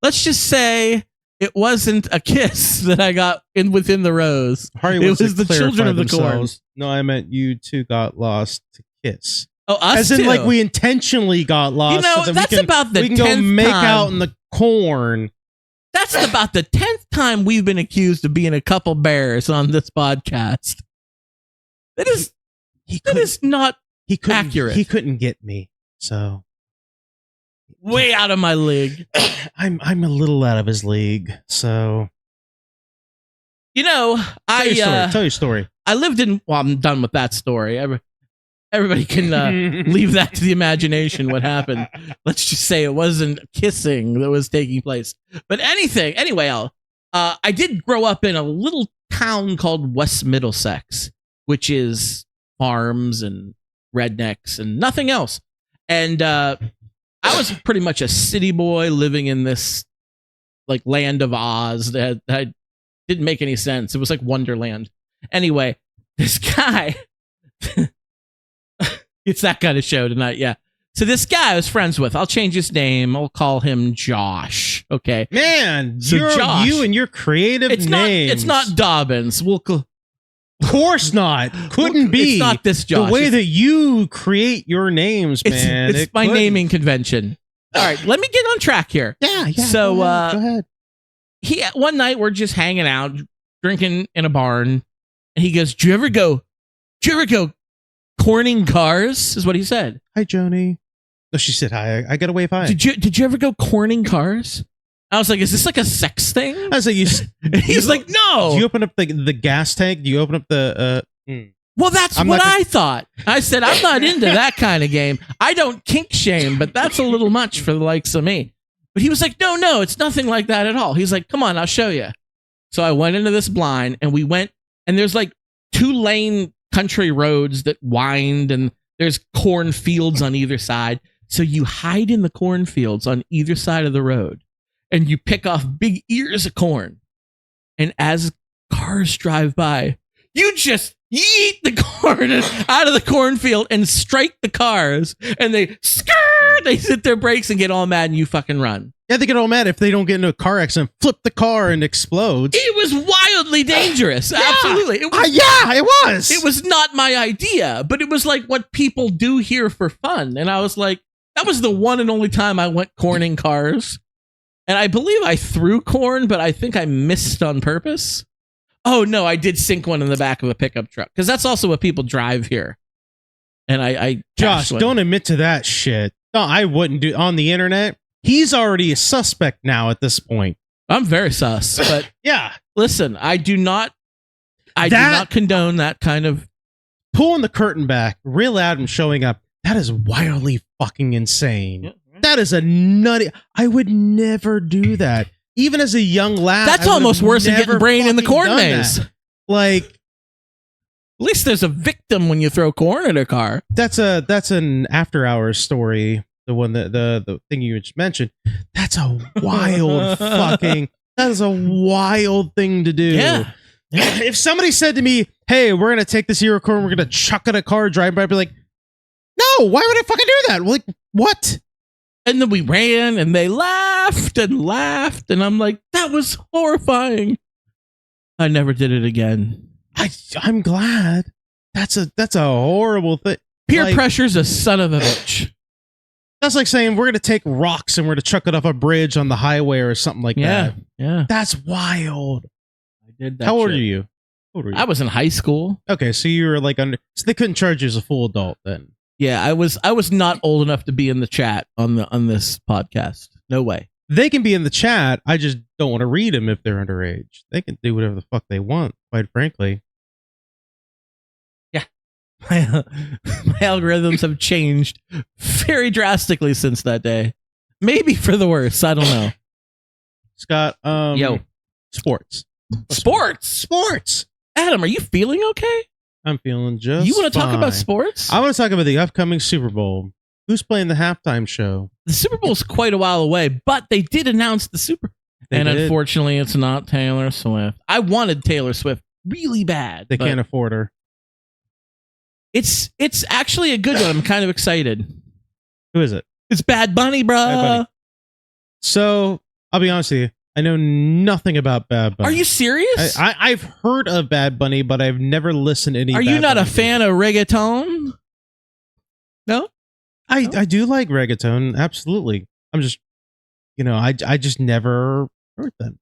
Let's just say it wasn't a kiss that I got within the rows. Hari it was the children of the corn. No, I meant you two got lost to kiss. Oh, us as in too. like we intentionally got lost. You know, so that that's about the 10th we can go make time. out in the corn. That's about the 10th time we've been accused of being a couple bears on this podcast. That is not accurate. He couldn't get me, so way out of my league. I'm a little out of his league, so. You know, Tell your story. I lived in. Well, I'm done with that story. Everybody can leave that to the imagination. What happened? Let's just say it wasn't kissing that was taking place. But anyway, I did grow up in a little town called West Middlesex, which is farms and rednecks and nothing else. And I was pretty much a city boy living in this like land of Oz that didn't make any sense. It was like Wonderland. Anyway, this guy, it's that kind of show tonight. Yeah. So this guy I was friends with, I'll change his name. I'll call him Josh. Okay. Man, so Josh, you and your creative names. It's not Dobbins. Of course not. Couldn't be. It's not this Josh. The way that you create your names, man. It's my naming convention. All right, let me get on track here. Yeah. So go ahead. One night we're just hanging out, drinking in a barn, and he goes, "Do you ever go corning cars?" Is what he said. Hi, Joni. No, she said hi. I got to wave hi. Did you ever go corning cars? I was like, "Is this like a sex thing?" I was like, he's like, "No." Do you open up the gas tank? Do you open up the? Well, that's what I thought. I said, I'm not into that kind of game. I don't kink shame, but that's a little much for the likes of me. But he was like, no, it's nothing like that at all. He's like, come on, I'll show you. So I went into this blind and we went, and there's like 2-lane country roads that wind, and there's cornfields on either side. So you hide in the cornfields on either side of the road and you pick off big ears of corn. And as cars drive by, you just yeet the corn out of the cornfield and strike the cars, and they hit their brakes and get all mad, and you fucking run. Yeah, they get all mad if they don't get into a car accident, flip the car and explodes. It was wildly dangerous. Yeah. Absolutely. It was, it was. It was not my idea, but it was like what people do here for fun. And I was like, that was the one and only time I went corning cars. And I believe I threw corn, but I think I missed on purpose. Oh, no, I did sink one in the back of a pickup truck, because that's also what people drive here. And I Josh, don't admit to that shit. No, I wouldn't do on the internet. He's already a suspect now at this point. I'm very sus, but yeah. Listen, I do not condone that kind of pulling the curtain back. Real Adam showing up. That is wildly fucking insane. That is a nutty. I would never do that. Even as a young lad, that's almost worse than getting brain in the corn maze. Like, at least there's a victim when you throw corn at a car. That's an after hours story. The one that the thing you just mentioned. That's a wild fucking. That is a wild thing to do. Yeah. If somebody said to me, "Hey, we're gonna take this ear of corn, we're gonna chuck at a car driving by," I'd be like, "No, why would I fucking do that?" Like, what? And then we ran, and they laughed, and I'm like, that was horrifying. I never did it again. I'm glad. That's a horrible thing. Peer pressure's a son of a bitch. That's like saying we're going to take rocks and we're going to chuck it off a bridge on the highway or something like that. Yeah. That's wild. I did that. How old are shit. you? How old are you? I was in high school. Okay, so you were like under. So they couldn't charge you as a full adult then. Yeah, I was not old enough to be in the chat on this podcast. No way. They can be in the chat. I just don't want to read them if they're underage. They can do whatever the fuck they want, quite frankly. My algorithms have changed very drastically since that day. Maybe for the worse. I don't know. Scott, yo, sports. Sports. Adam, are you feeling okay? I'm feeling just. You want to talk fine. about sports? I want to talk about the upcoming Super Bowl. Who's playing the halftime show? The Super Bowl's quite a while away, but they did announce the Super. They did. Unfortunately, it's not Taylor Swift. I wanted Taylor Swift really bad. They can't afford her. It's actually a good one. I'm kind of excited. Who is it? It's Bad Bunny, bro. Bad Bunny. So I'll be honest with you. I know nothing about Bad Bunny. Are you serious? I've heard of Bad Bunny, but I've never listened to any. Are you not a fan of reggaeton? No? I do like reggaeton. Absolutely. I'm just, I just never heard them.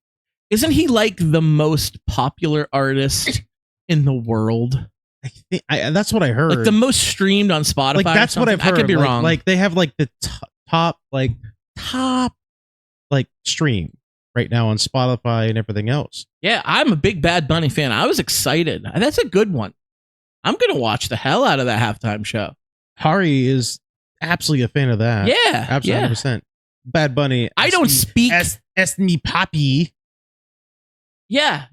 Isn't he like the most popular artist in the world? That's what I heard. Like the most streamed on Spotify. Like that's what I've heard. I could be wrong. Like they have like the top stream right now on Spotify and everything else. Yeah, I'm a big Bad Bunny fan. I was excited. That's a good one. I'm gonna watch the hell out of that halftime show. Hari is absolutely a fan of that. Yeah, absolutely, 100%. Bad Bunny. I don't speak. Es mi papi. Yeah.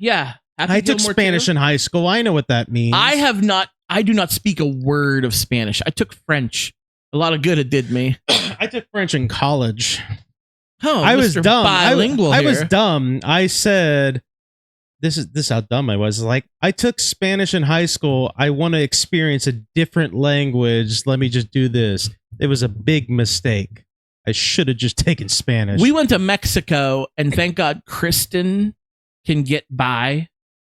Happy I took Gilmore Spanish too. in high school. I know what that means. I do not speak a word of Spanish. I took French. A lot of good it did me. I took French in college. Oh, I was Mr. dumb. Bilingual I was here. dumb. I said, "This is how dumb I was." Like, I took Spanish in high school. I want to experience a different language. Let me just do this. It was a big mistake. I should have just taken Spanish. We went to Mexico, and thank God Kristen can get by.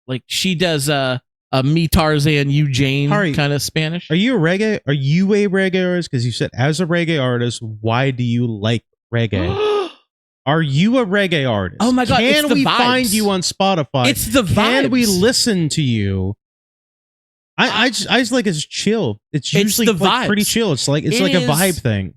Like she does a me Tarzan, you Jane kind of Spanish. Are you a reggae artist? Because you said as a reggae artist, why do you like reggae? Are you a reggae artist? Oh my God! Can it's the we vibes. find you on Spotify? It's the vibes. Can we listen to you? I just like it's chill. It's usually the like vibes. pretty chill. It's like a vibe thing.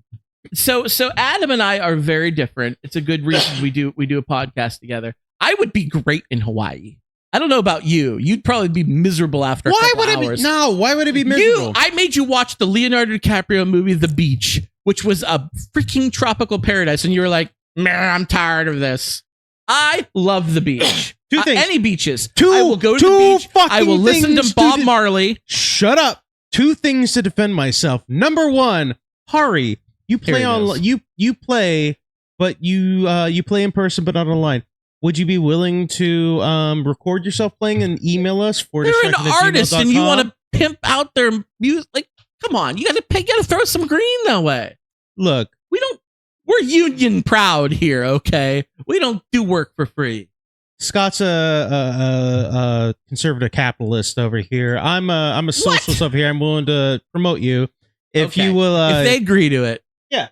So Adam and I are very different. It's a good reason we do a podcast together. I would be great in Hawaii. I don't know about you. You'd probably be miserable after a couple hours. Why would it be miserable? I made you watch the Leonardo DiCaprio movie The Beach, which was a freaking tropical paradise, and you were like, "Man, I'm tired of this." I love the beach. Two things. Any beaches. I will go to the beach. I will listen to Bob Marley. Shut up. Two things to defend myself. Number one, Hari, you play you play, but you play in person, but not online. Would you be willing to record yourself playing and email us for You're an artist and you want to pimp out their music? Like, come on, you gotta throw some green that way. Look, we're union proud here, okay? We don't do work for free. Scott's a conservative capitalist over here. I'm a socialist over here. I'm willing to promote you if you will. If they agree to it, yeah.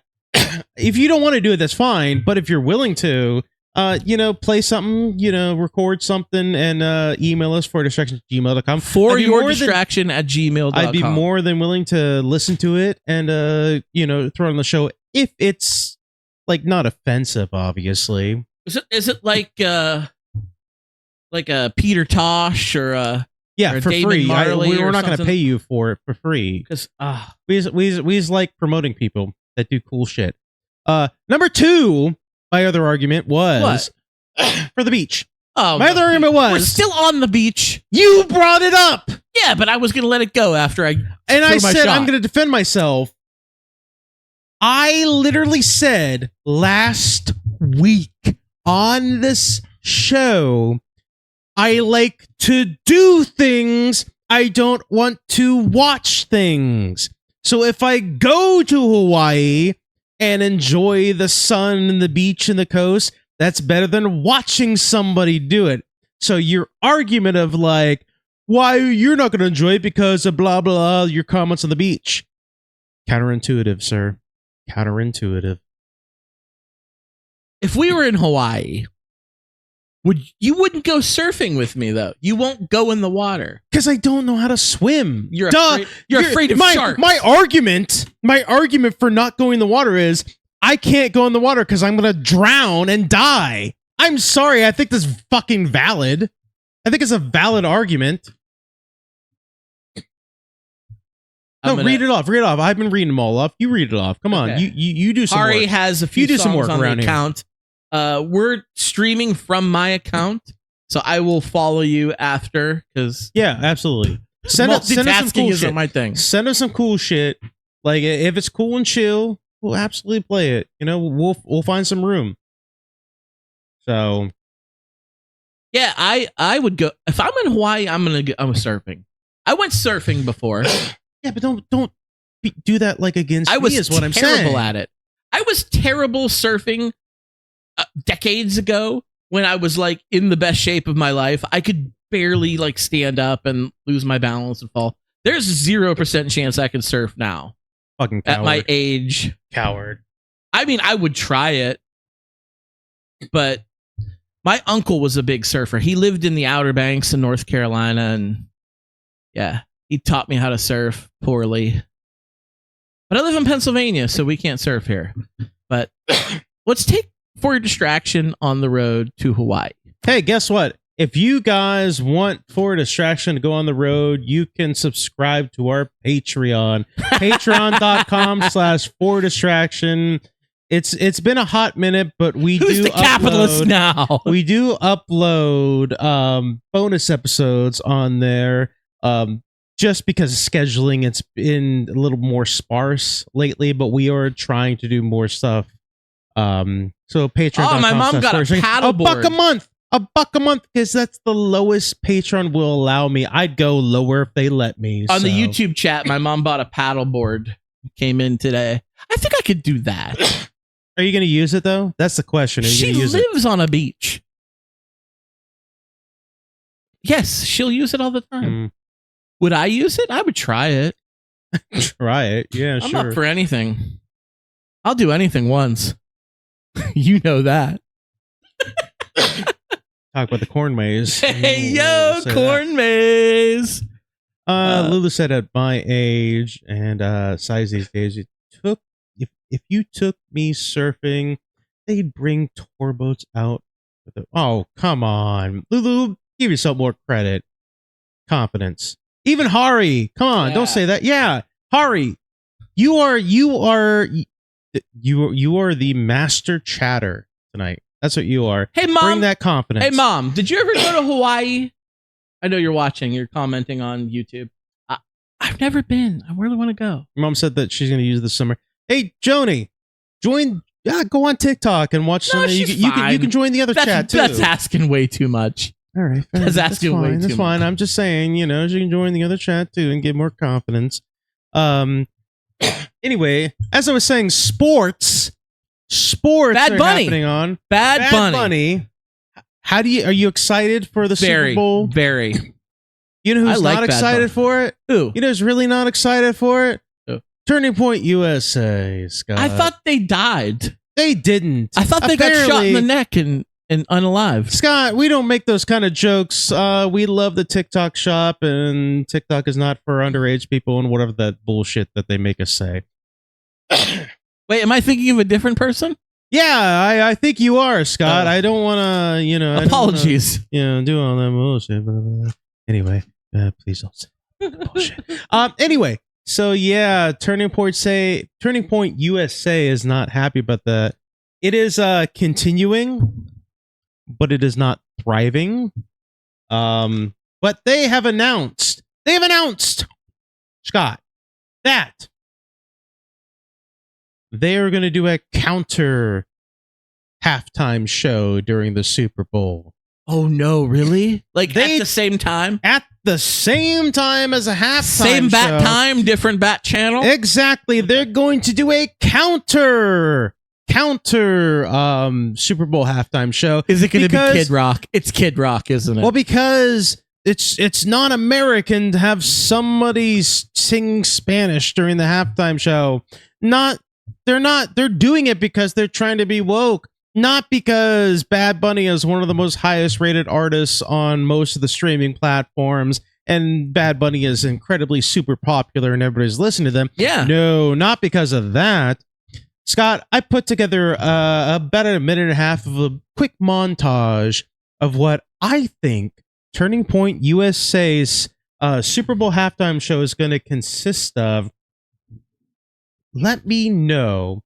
If you don't want to do it, that's fine. But if you're willing to. Play something, record something and email us for distraction@gmail.com. For your distraction at gmail.com. I'd be more than willing to listen to it and, throw it on the show if it's like not offensive, obviously. Is it like a Peter Tosh or a or for David free? We're not going to pay you for it for free because we just like promoting people that do cool shit. Number two. My other argument was for the beach. Oh, my other argument was we're still on the beach. You brought it up. Yeah, but I was going to let it go after I said I'm going to defend myself. I literally said last week on this show, I like to do things. I don't want to watch things. So if I go to Hawaii and enjoy the sun and the beach and the coast, that's better than watching somebody do it. So your argument of like, why you're not going to enjoy it because of blah, blah, your comments on the beach. Counterintuitive, sir. counterintuitive. If we were in Hawaii, you wouldn't go surfing with me though. You won't go in the water Because I don't know how to swim. You're afraid of sharks. My argument for not going in the water is I can't go in the water because I'm going to drown and die. I'm sorry. I think this is fucking valid. I think it's a valid argument. No, read it off. Read it off. I've been reading them all off. You read it off. Come on. You do some Hari work. has a few You do some songs work on the around here. account. We're streaming from my account, so I will follow you after because Yeah, absolutely. Send us some multitasking cool isn't shit. my thing. Send us some cool shit. Like if it's cool and chill, we'll absolutely play it. You know, we'll find some room. So Yeah, I would go if I'm in Hawaii. I'm surfing. I went surfing before. yeah, but don't do that like against I was me is what I'm terrible saying. at it. I was terrible surfing decades ago when I was like in the best shape of my life. I could barely like stand up and lose my balance and fall. There's 0% chance I can surf now. Fucking coward. At my age. Coward. I mean, I would try it, but my uncle was a big surfer. He lived in the Outer Banks in North Carolina, and yeah, he taught me how to surf poorly. But I live in Pennsylvania, so we can't surf here. But let's take For Your Distraction on the road to Hawaii. Hey, guess what? If you guys want For Distraction to go on the road, you can subscribe to our Patreon. Patreon.com/For Distraction. It's been a hot minute, but we Who's do the capitalist now? We do upload bonus episodes on there. Just because of scheduling, it's been a little more sparse lately, but we are trying to do more stuff. So Patreon. Oh, my mom got a paddleboard. $1 a month because that's the lowest Patreon will allow me. I'd go lower if they let me. On the YouTube chat, my mom bought a paddleboard. Came in today. I think I could do that. Are you going to use it though? That's the question. Are you She going to use lives on a beach. Yes, she'll use it all the time. Would I use it? I would try it. Try it. Yeah, I'm sure. up for anything. I'll do anything once. You know that. Talk about the corn maze. Hey, yo, corn maze. Lulu said at my age and size these days, if you took me surfing, they'd bring tour boats out. Oh, come on. Lulu, give yourself more credit. Confidence. Even Hari, come on, don't say that. Yeah, Hari, you are the master chatter tonight. That's what you are. Hey, Mom. Bring that confidence. Hey, Mom, did you ever go to Hawaii? I know you're watching. You're commenting on YouTube. I've never been. I really want to go. Your mom said that she's going to use this summer. Hey, Joni, join. Yeah, go on TikTok and watch some. You can join the other chat too. That's asking way too much. All right, that's asking way too much. That's fine. I'm just saying, you know, you can join the other chat too and get more confidence. Anyway, as I was saying, sports Bad are Bunny. happening on Bad Bunny. Are you excited for the Super Bowl? Very. You know who's I like not Bad excited Bunny. for it? Who? You know who's really not excited for it? Who? Turning Point USA, Scott. I thought they died. They didn't. I thought they got shot in the neck and unalive. Scott, we don't make those kind of jokes. We love the TikTok shop, and TikTok is not for underage people and whatever that bullshit that they make us say. Wait, am I thinking of a different person? Yeah, I think you are, Scott. I don't want to, you know. Apologies. Do all that bullshit. Blah, blah, blah. Anyway, please don't say bullshit. Anyway, so yeah, Turning Point USA is not happy about that. It is continuing, but it is not thriving. But they have announced, Scott, that they are going to do a counter halftime show during the Super Bowl. Oh no, really? Like at the same time? At the same time as a halftime Same bat show. time, different bat channel? Exactly. They're going to do a counter Super Bowl halftime show. Is it going to be Kid Rock? It's Kid Rock, isn't it? Well, because it's not American to have somebody sing Spanish during the halftime show. Not They're doing it because they're trying to be woke, not because Bad Bunny is one of the most highest rated artists on most of the streaming platforms and Bad Bunny is incredibly super popular and everybody's listening to them. Yeah. No, not because of that. Scott, I put together about a minute and a half of a quick montage of what I think Turning Point USA's Super Bowl halftime show is going to consist of. Let me know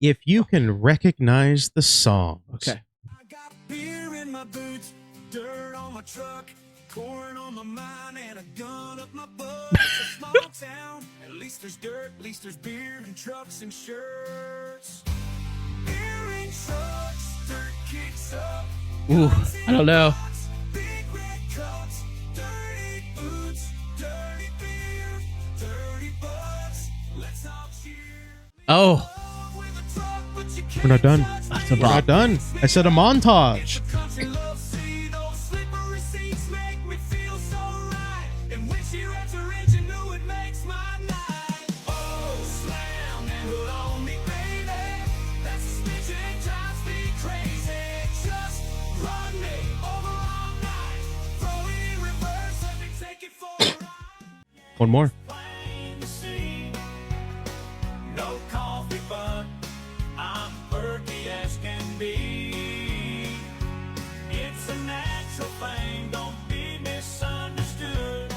if you can recognize the songs. Okay. I got beer in my boots, dirt on my truck, corn on my mind, and a gun up my butt. It's a small town. At least there's dirt, at least there's beer and trucks and shirts. Beer and trucks, dirt kicks up. Ooh, I don't know. Big red cups, dirty boots, dirty beer, dirty butts. Let's all cheer. Oh, We're not done. that's a We're not bop. done. I said a montage. Country love scene, those slippery seats make me feel so right. And when she revs her engine, ooh, it makes my night. Oh, slam and hood on me, baby. That's a snitch and drives me crazy. Just run me over all night. Throw it in reverse, let me take it for a ride. One more. Plain to see, no coffee, but I'm perky as can be. It's a natural thing, don't be misunderstood.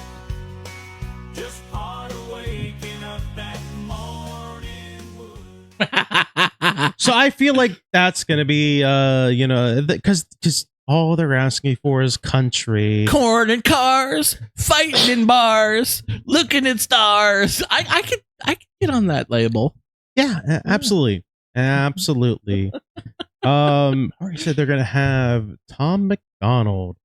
Just part of waking up that morning wood. So I feel like that's going to be, because all they're asking for is country. Corn and cars, fighting in bars, looking at stars. I could get on that label. Yeah, absolutely. Absolutely. I already said they're going to have Tom McDonald.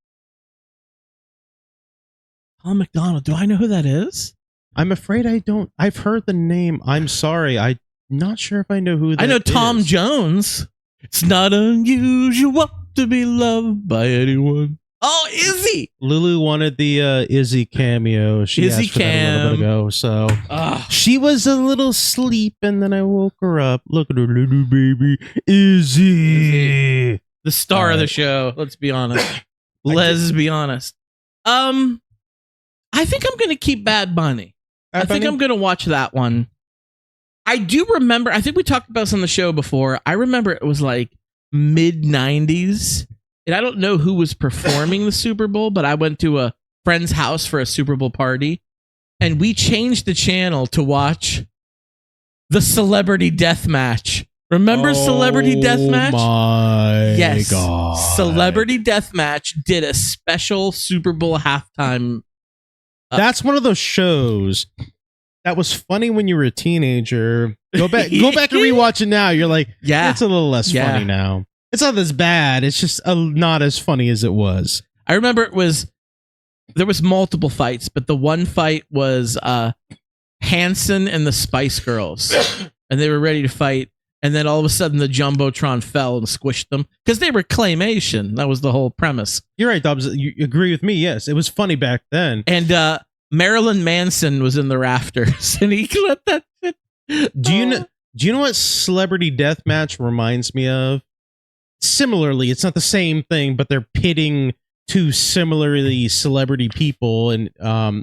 Tom McDonald. Do I know who that is? I'm afraid I don't. I've heard the name. I'm sorry. I'm not sure if I know who that I know Tom is. Jones. It's not unusual to be loved by anyone. Oh, Izzy. Lulu wanted the Izzy cameo. She Izzy asked for that a little bit cam. ago. So Ugh. she was a little asleep, and then I woke her up. Look at her little baby, Izzy. The star of the Alright. show. Let's be honest. Let's be honest. I think I'm gonna keep Bad Bunny. I think I'm gonna watch that one. I do remember. I think we talked about this on the show before. I remember it was like mid '90s, and I don't know who was performing the Super Bowl, but I went to a friend's house for a Super Bowl party, and we changed the channel to watch the Celebrity Death Match. Remember Celebrity Death Match? My Yes. God. Celebrity Deathmatch did a special Super Bowl halftime. That's one of those shows that was funny when you were a teenager. Go back and rewatch it now. You're like, Yeah. it's a little less Yeah. funny now. It's not as bad. It's just not as funny as it was. I remember there was multiple fights, but the one fight was Hanson and the Spice Girls, and they were ready to fight. And then all of a sudden, the Jumbotron fell and squished them because they were claymation. That was the whole premise. You're right, Dobbs. You agree with me. Yes, it was funny back then. And Marilyn Manson was in the rafters, and he let that fit. Do you know what Celebrity Deathmatch reminds me of? Similarly, it's not the same thing, but they're pitting two similarly celebrity people and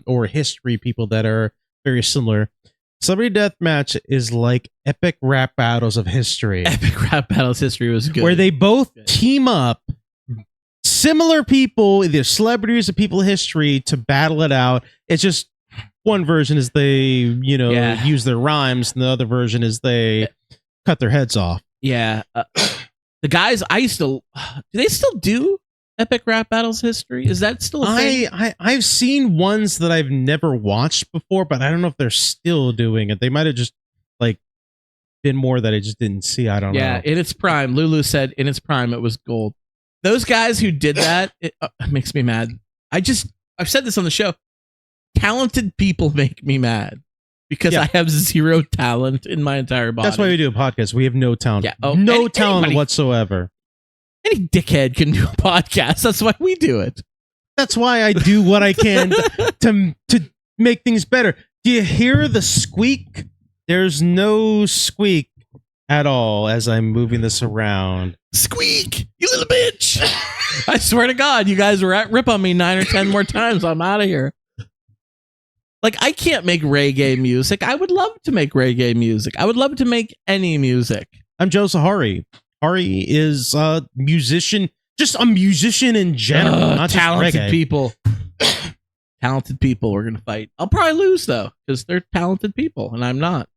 or history people that are very similar. Celebrity Deathmatch is like epic rap battles of history. Epic Rap Battles history was good. Where they both team up similar people, either celebrities or people of history, to battle it out. It's just one version is they, use their rhymes, and the other version is they cut their heads off. Yeah. The guys I used to, do they still do Epic Rap Battles history? Is that still a thing? I've seen ones that I've never watched before, but I don't know if they're still doing it. They might have just been more that I just didn't see. I don't know. Yeah, in its prime. Lulu said in its prime it was gold. Those guys who did that, it makes me mad. I've said this on the show. Talented people make me mad because I have zero talent in my entire body. That's why we do a podcast. We have no talent. Yeah. No talent anybody- whatsoever. Any dickhead can do a podcast. That's why we do it. That's why I do what I can to make things better. Do you hear the squeak? There's no squeak. at all as I'm moving this around. Squeak, you little bitch. I swear to God, you guys were at rip on me 9 or 10 more times. I'm out of here. Like, I can't make reggae music. I would love to make reggae music. I would love to make any music. I'm Joe Sahari. Hari is a musician, just a musician in general, not just talented reggae. people. Talented people we're going to fight. I'll probably lose, though, because they're talented people, and I'm not.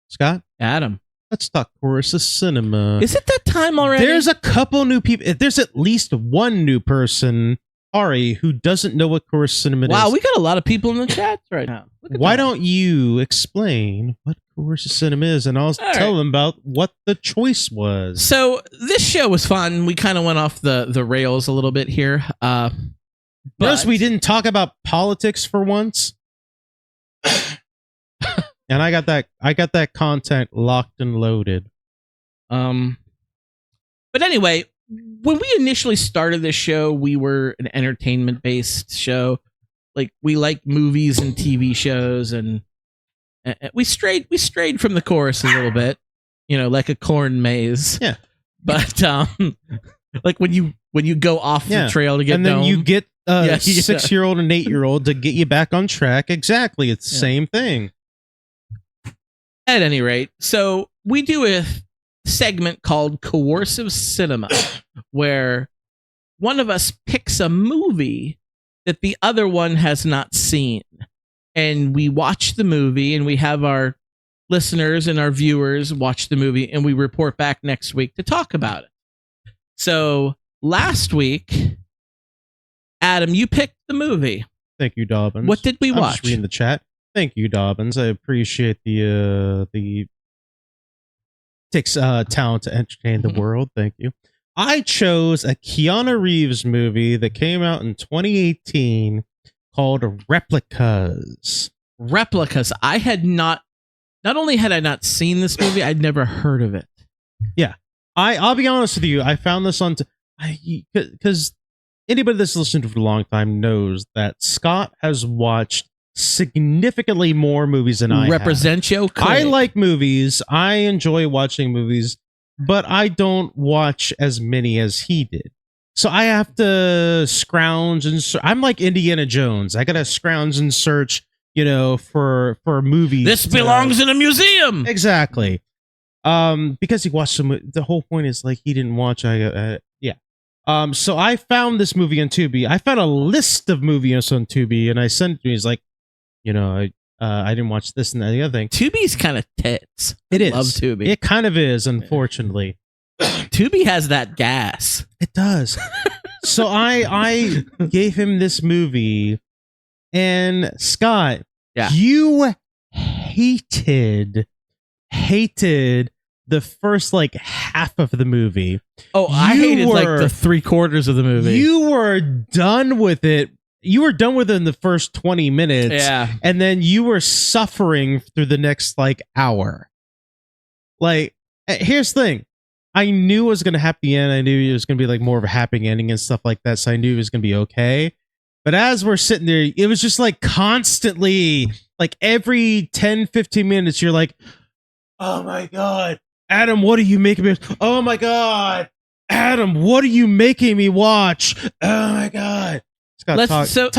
Scott? Adam. Let's talk Chorus of Cinema. Is it that time already? There's a couple new people. There's at least one new person, Ari, who doesn't know what Chorus of Cinema is. Wow, we got a lot of people in the chat right now. Why don't you explain what Chorus of Cinema is, and I'll tell them about what the choice was. So this show was fun. We kind of went off the rails a little bit here. Notice we didn't talk about politics for once. And I got that content locked and loaded. But anyway, when we initially started this show, we were an entertainment based show. Like, we like movies and TV shows, and we strayed from the chorus a little bit, like a corn maze. Yeah. But like when you go off the trail to get and then dome, you get a 6-year-old and 8-year-old to get you back on track. Exactly, it's the same thing. At any rate, so we do a segment called Coercive Cinema, where one of us picks a movie that the other one has not seen. And we watch the movie, and we have our listeners and our viewers watch the movie, and we report back next week to talk about it. So last week, Adam, you picked the movie. Thank you, Dobbins. What did we I'm watch? just reading the chat. Thank you, Dobbins. I appreciate the takes talent to entertain the world. Thank you. I chose a Keanu Reeves movie that came out in 2018 called Replicas. Replicas. I had not only had I not seen this movie, I'd never heard of it. Yeah. I'll be honest with you. I found this on because anybody that's listened for a long time knows that Scott has watched significantly more movies than I Represent have. you. I like movies. I enjoy watching movies, but I don't watch as many as he did. So I have to scrounge and I'm like Indiana Jones. I gotta scrounge and search, for movies. This belongs in a museum. Exactly. Because he watched some. The whole point is like he didn't watch. So I found this movie on Tubi. I found a list of movies on Tubi, and I sent it to him. He's like, I didn't watch this and that, the other thing. Tubi's kind of tits. It is. Love Tubi. It kind of is, unfortunately. Tubi has that gas. It does. So I gave him this movie, and Scott, you hated the first half of the movie. Oh, I hated the 3/4 of the movie. You were done with it. You were done with it in the first 20 minutes. Yeah. And then you were suffering through the next hour. Here's the thing. I knew it was going to happen at the end. I knew it was going to be more of a happy ending and stuff like that. So I knew it was going to be okay. But as we're sitting there, it was just constantly, every 10, 15 minutes, you're like, oh my God, Adam, what are you making me? Oh my God, Adam, what are you making me watch? Oh my God. Let's just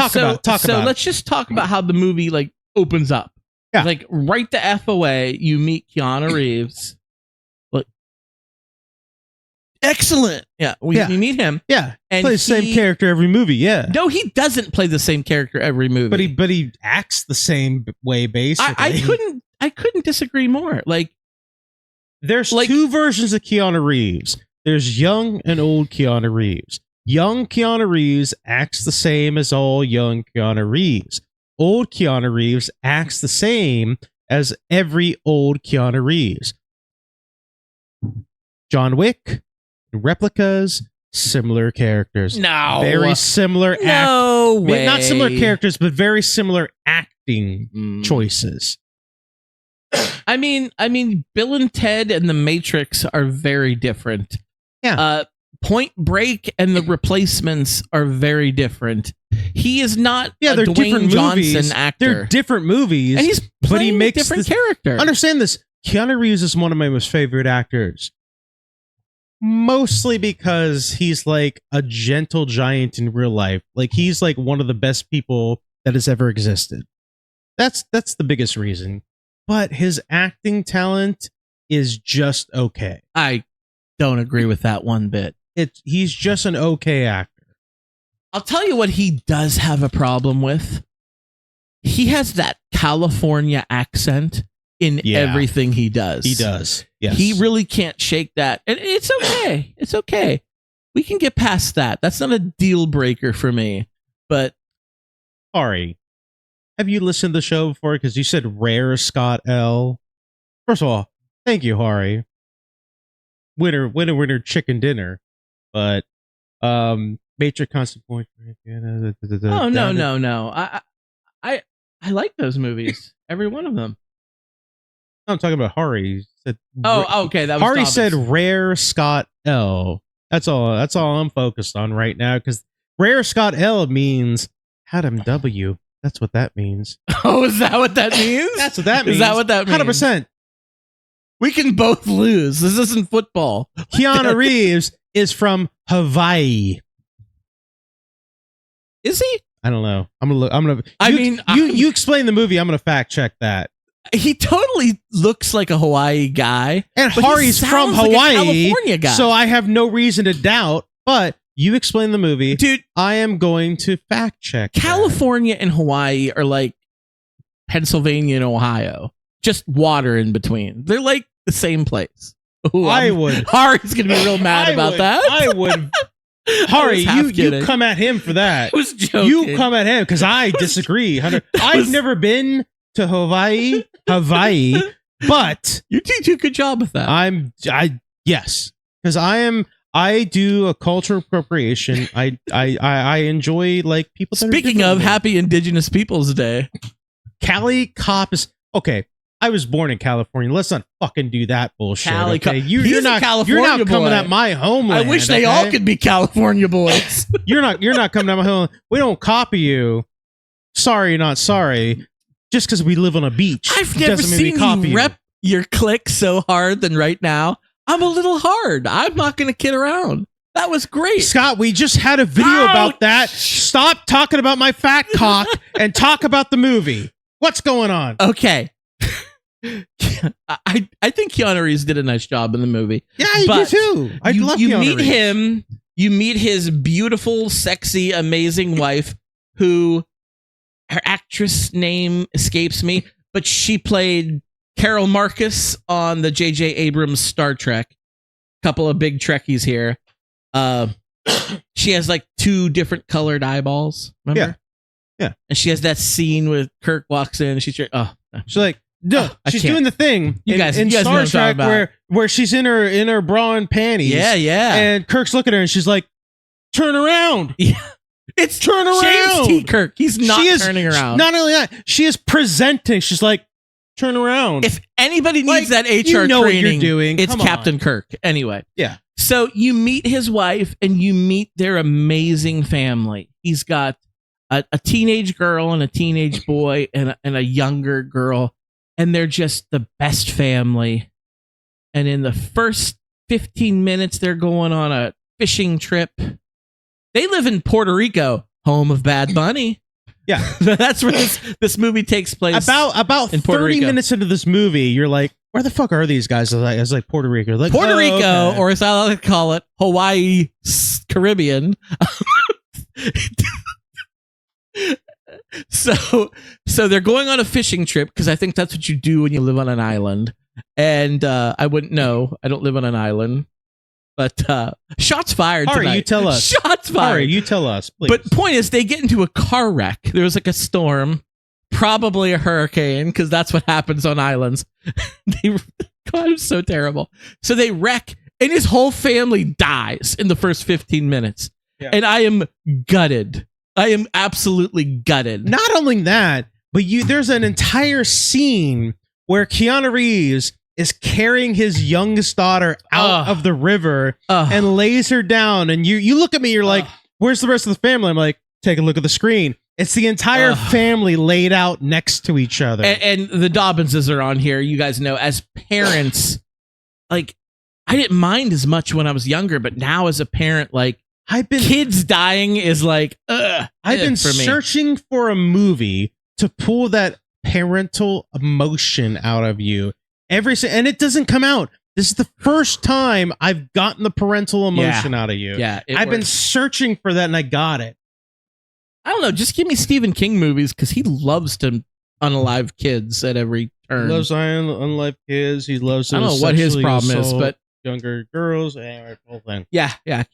talk about how the movie opens up. Yeah. Right the F away, you meet Keanu Reeves. Excellent. Yeah, we meet him. Yeah, and plays the same character every movie. Yeah. No, he doesn't play the same character every movie. But he acts the same way, basically. I couldn't disagree more. There's two versions of Keanu Reeves. There's young and old Keanu Reeves. Young Keanu Reeves acts the same as all young Keanu Reeves. Old Keanu Reeves acts the same as every old Keanu Reeves. John Wick, Replicas, similar characters. No. Very similar. No way. Not similar characters, but very similar acting choices. I mean, Bill and Ted and The Matrix are very different. Yeah. Point Break and The Replacements are very different. He is not a they're Dwayne different Johnson movies. actor. They're different movies. And he's playing but he makes a different character. Understand this. Keanu Reeves is one of my most favorite actors. Mostly because he's like a gentle giant in real life. Like he's like one of the best people that has ever existed. That's the biggest reason. But his acting talent is just okay. I don't agree with that one bit. He's just an okay actor. I'll tell you what he does have a problem with. He has that California accent in everything he does. He does. Yes. He really can't shake that. And it's okay. It's okay. We can get past that. That's not a deal breaker for me. But Ari, have you listened to the show before? Because you said rare Scott L. First of all, thank you, Hari. Winner, chicken dinner. But Matrix Constant Point. oh no. I like those movies. Every one of them. I'm talking about Hari. Said, okay. That was Hari Dobbins. said rare Scott L. That's all I'm focused on right now, because rare Scott L means Adam W. That's what that means. Oh, is that what that means? That's what that means. Is that what that means? 100%. We can both lose. This isn't football. Keanu Reeves is from Hawaii. Is he? I don't know. You explain the movie. I'm gonna fact check that. He totally looks like a Hawaii guy, and but Hari's from like Hawaii, a California guy. So I have no reason to doubt. But you explain the movie, dude. I am going to fact check. California and Hawaii are like Pennsylvania and Ohio, just water in between. They're like the same place. Ooh, Hari's gonna be real mad about that. I would. Hari, you come at him for that. I was joking. You come at him because I disagree. I've never been to Hawaii, but you do a good job with that. Yes, because I do a cultural appropriation. I enjoy like people. Speaking of Happy Indigenous Peoples Day, Cali Cop is okay. I was born in California. Let's not fucking do that bullshit. Okay? You're not coming at my homeland. I wish they all could be California boys. You're not coming at my homeland. We don't copy you. Sorry, not sorry. Just because we live on a beach. I've never seen you rep your click so hard than right now. I'm a little hard. I'm not going to kid around. That was great. Scott, we just had a video about that. Stop talking about my fat cock and talk about the movie. What's going on? Okay. I think Keanu Reeves did a nice job in the movie. Yeah, I do too. I love you Keanu meet Reeves. him. You meet his beautiful, sexy, amazing wife, who her actress name escapes me, but she played Carol Marcus on the J.J. Abrams Star Trek. Couple of big Trekkies here. She has like 2 different colored eyeballs. Remember? Yeah. And she has that scene where Kirk walks in. And she's like. No, she's doing the thing you guys in know Star what I'm talking Trek about. where she's in her bra and panties. Yeah. And Kirk's looking at her and she's like, "Turn around." Yeah. It's turn around. James T. Kirk. He's not turning around. Not only that, she is presenting. She's like, "Turn around." If anybody needs that HR you know training, what you're doing. It's Come Captain on. Kirk. Anyway. Yeah. So you meet his wife and you meet their amazing family. He's got a teenage girl and a teenage boy and a younger girl. And they're just the best family. And in the first 15 minutes, they're going on a fishing trip. They live in Puerto Rico, home of Bad Bunny. Yeah. That's where this movie takes place. About in Puerto 30 Rico. minutes into this movie, you're like, where the fuck are these guys? I was like Puerto Rico. Like, Puerto Rico, okay. or as I like to call it, Hawaii Caribbean. So they're going on a fishing trip because I think that's what you do when you live on an island. And I wouldn't know. I don't live on an island. But shots fired Ari, tonight. you tell us. Shots fired. Ari, you tell us, please. But point is, they get into a car wreck. There was like a storm, probably a hurricane, because that's what happens on islands. God, it's so terrible. So they wreck, and his whole family dies in the first 15 minutes. Yeah. And I am gutted. I am absolutely gutted. Not only that, but there's an entire scene where Keanu Reeves is carrying his youngest daughter out of the river and lays her down. And you look at me, you're like, where's the rest of the family? I'm like, take a look at the screen. It's the entire family laid out next to each other. And the Dobbinses are on here. You guys know, as parents, like, I didn't mind as much when I was younger, but now as a parent, like, kids dying is like, I've been searching for a movie to pull that parental emotion out of you and it doesn't come out. This is the first time I've gotten the parental emotion out of you. Yeah, I've been searching for that and I got it. I don't know. Just give me Stephen King movies because he loves to unalive kids at every turn. He loves unalive kids. He loves. I don't know what his problem is, but younger girls and whole thing. Yeah, can't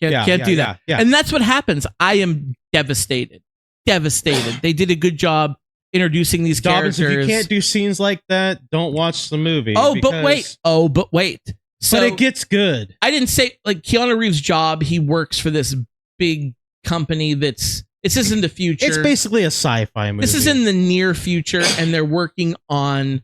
do that. Yeah. And that's what happens. I am devastated. They did a good job introducing these Dobbins, characters. if you can't do scenes like that, don't watch the movie. But wait. So, but it gets good. I didn't say, like, Keanu Reeves' job. He works for this big company this is in the future. It's basically a sci-fi movie. This is in the near future, and they're working on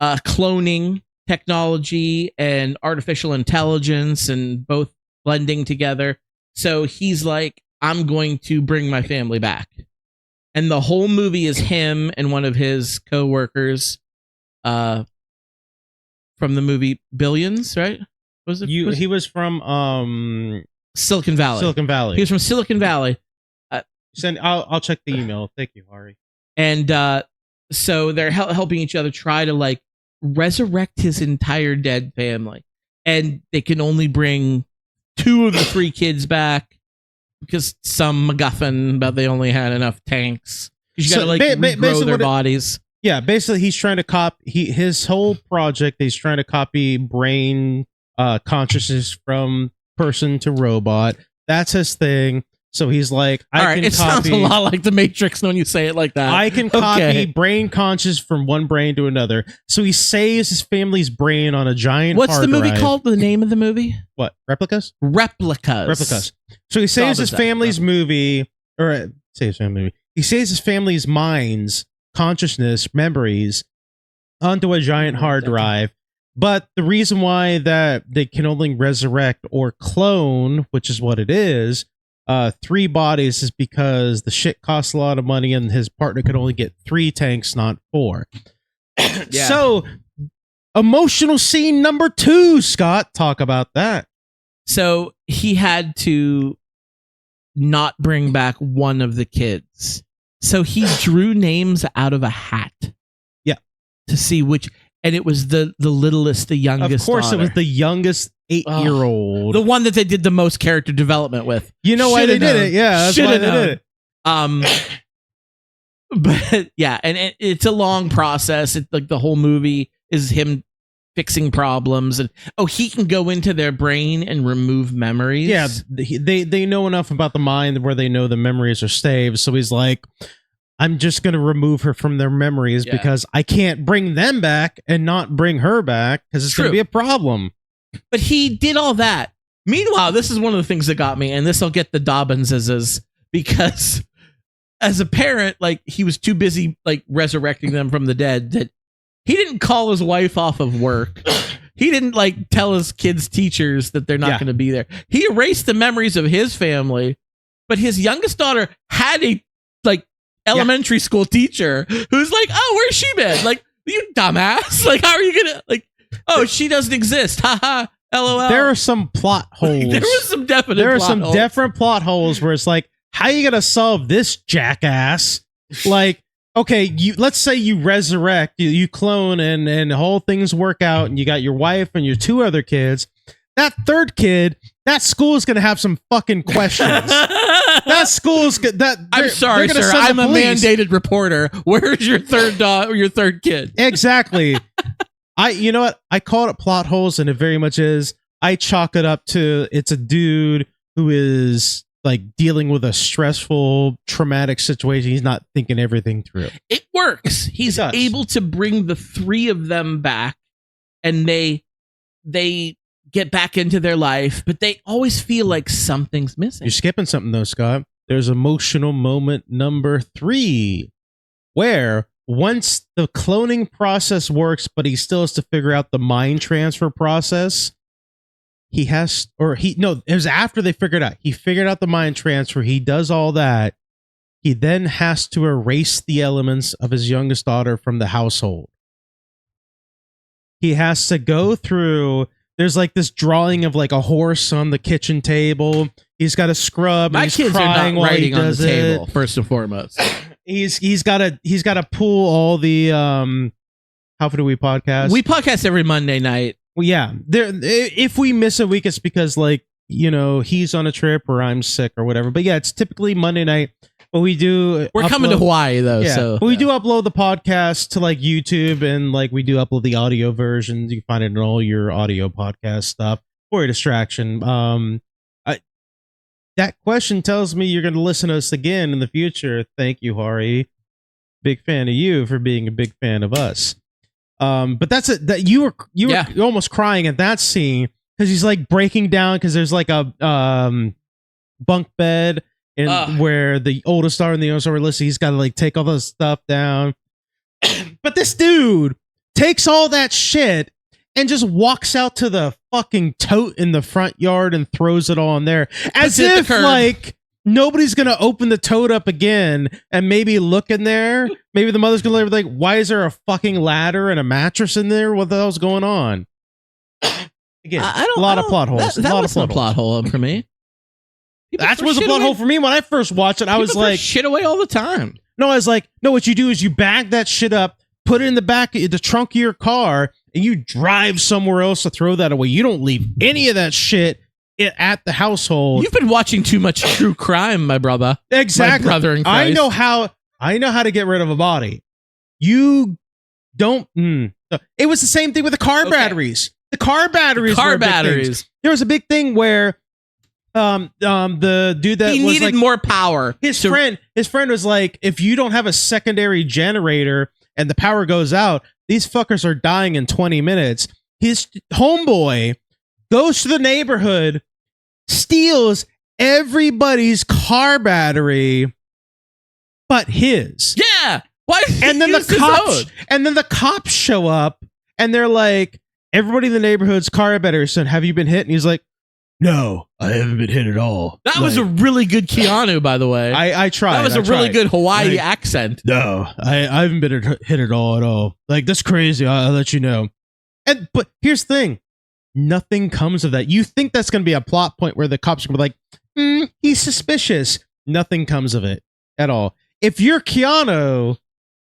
cloning technology and artificial intelligence, and both blending together. So he's like, I'm going to bring my family back. And the whole movie is him and one of his co-workers from the movie Billions, right? He was from Silicon Valley. He was from Silicon Valley. I'll check the email. Thank you, Hari. And so they're helping each other try to, like, resurrect his entire dead family. And they can only bring 2 of the 3 kids back because some MacGuffin, but they only had enough tanks. You gotta, like, regrow their bodies. Yeah, basically he's trying to copy his whole project. He's trying to copy brain consciousness from person to robot. That's his thing. So he's like, it sounds a lot like the Matrix when you say it like that. I can copy brain conscious from one brain to another. So he saves his family's brain on a giant What's hard the movie drive. called? The name of the movie? What? Replicas? Replicas. So he saves his family's movie, or saves family movie. He saves his family's minds, consciousness, memories onto a giant hard drive. But the reason why that they can only resurrect or clone, which is what it is, 3 bodies, is because the shit costs a lot of money and his partner could only get 3 tanks, not 4. So, emotional scene number 2, Scott. Talk about that. So he had to not bring back one of the kids. So he drew names out of a hat. Yeah. To see which, and it was the littlest, the youngest. Of course, daughter. it was the youngest 8-year-old. The one that they did the most character development with. You know why they did it? Yeah, that's why they did it. But yeah, and it's a long process. It's like the whole movie is him fixing problems, and he can go into their brain and remove memories. Yeah, they know enough about the mind where they know the memories are saved. So he's like, I'm just going to remove her from their memories because I can't bring them back and not bring her back because it's going to be a problem. But he did all that. Meanwhile, this is one of the things that got me, and this will get the Dobbinses, because as a parent, like, he was too busy, like, resurrecting them from the dead that he didn't call his wife off of work. He didn't, like, tell his kids' teachers that they're not going to be there. He erased the memories of his family, but his youngest daughter had a, like, elementary school teacher who's like, oh, where's she been? Like, you dumbass. Like, how are you gonna, like, oh, she doesn't exist. Haha. LOL. There are some plot holes. There was some definite There are plot some holes. different plot holes where it's like, how are you gonna solve this, jackass? Like, okay, let's say you resurrect, you clone, and the whole things work out, and you got your wife and your 2 other kids. That 3rd kid, that school is gonna have some fucking questions. That school's I'm sorry, sir. I'm a mandated reporter. Where's your 3rd kid? Exactly. You know what? I call it plot holes, and it very much is. I chalk it up to it's a dude who is, like, dealing with a stressful, traumatic situation. He's not thinking everything through. It works. He's able to bring the 3 of them back, and they get back into their life, but they always feel like something's missing. You're skipping something, though, Scott. There's emotional moment number 3, where once the cloning process works, but he still has to figure out the mind transfer process. It was after they figured out. He figured out the mind transfer. He does all that. he then has to erase the elements of his youngest daughter from the household. He has to go through, there's like this drawing of like a horse on the kitchen table. He's got to scrub. My he's kids are crying not while he writing on the does table, it. first and foremost. He's got to pull all the how do we podcast? We podcast every Monday night. Well, yeah. If we miss a week, it's because like, you know, he's on a trip or I'm sick or whatever. But yeah, it's typically Monday night. But we do. We're coming to Hawaii though, Yeah, so but we do upload the podcast to like YouTube, and like we do upload the audio versions. You can find it in all your audio podcast stuff for your distraction. That question tells me you're going to listen to us again in the future. Thank you, Hari. Big fan of you for being a big fan of us. But that's it. That you were almost crying at that scene because he's like breaking down because there's like a bunk bed and where the oldest daughter and the youngest daughter listen. He's got to like take all this stuff down. But this dude takes all that shit and just walks out to the fucking tote in the front yard and throws it all in there as if like nobody's gonna open the tote up again and maybe look in there. Maybe the mother's gonna like, why is there a fucking ladder and a mattress in there? What the hell's going on? Again, a lot of plot holes. That wasn't a plot hole for me. That was a plot hole for me when I first watched it. I was like, shit away all the time. No, I was like, no. What you do is you bag that shit up, put it in the back of the trunk of your car, and you drive somewhere else to throw that away. You don't leave any of that shit at the household. You've been watching too much true crime, my brother. Exactly. My brother in Christ. I know how to get rid of a body. You don't. It was the same thing with the car batteries. The car batteries. There was a big thing where the dude that he was needed like, more power. His friend was like, if you don't have a secondary generator and the power goes out, these fuckers are dying in 20 minutes. His homeboy goes to the neighborhood, steals everybody's car battery but his. Yeah. Why? And then the cops show up and they're like, everybody in the neighborhood's car battery. Son, have you been hit? And he's like, no, I haven't been hit at all. That was a really good Keanu, by the way. I tried. That was a really good Hawaii accent. No, I haven't been hit at all. Like, that's crazy. I'll let you know. But here's the thing. Nothing comes of that. You think that's going to be a plot point where the cops are going to be like, he's suspicious. Nothing comes of it at all. If you're Keanu,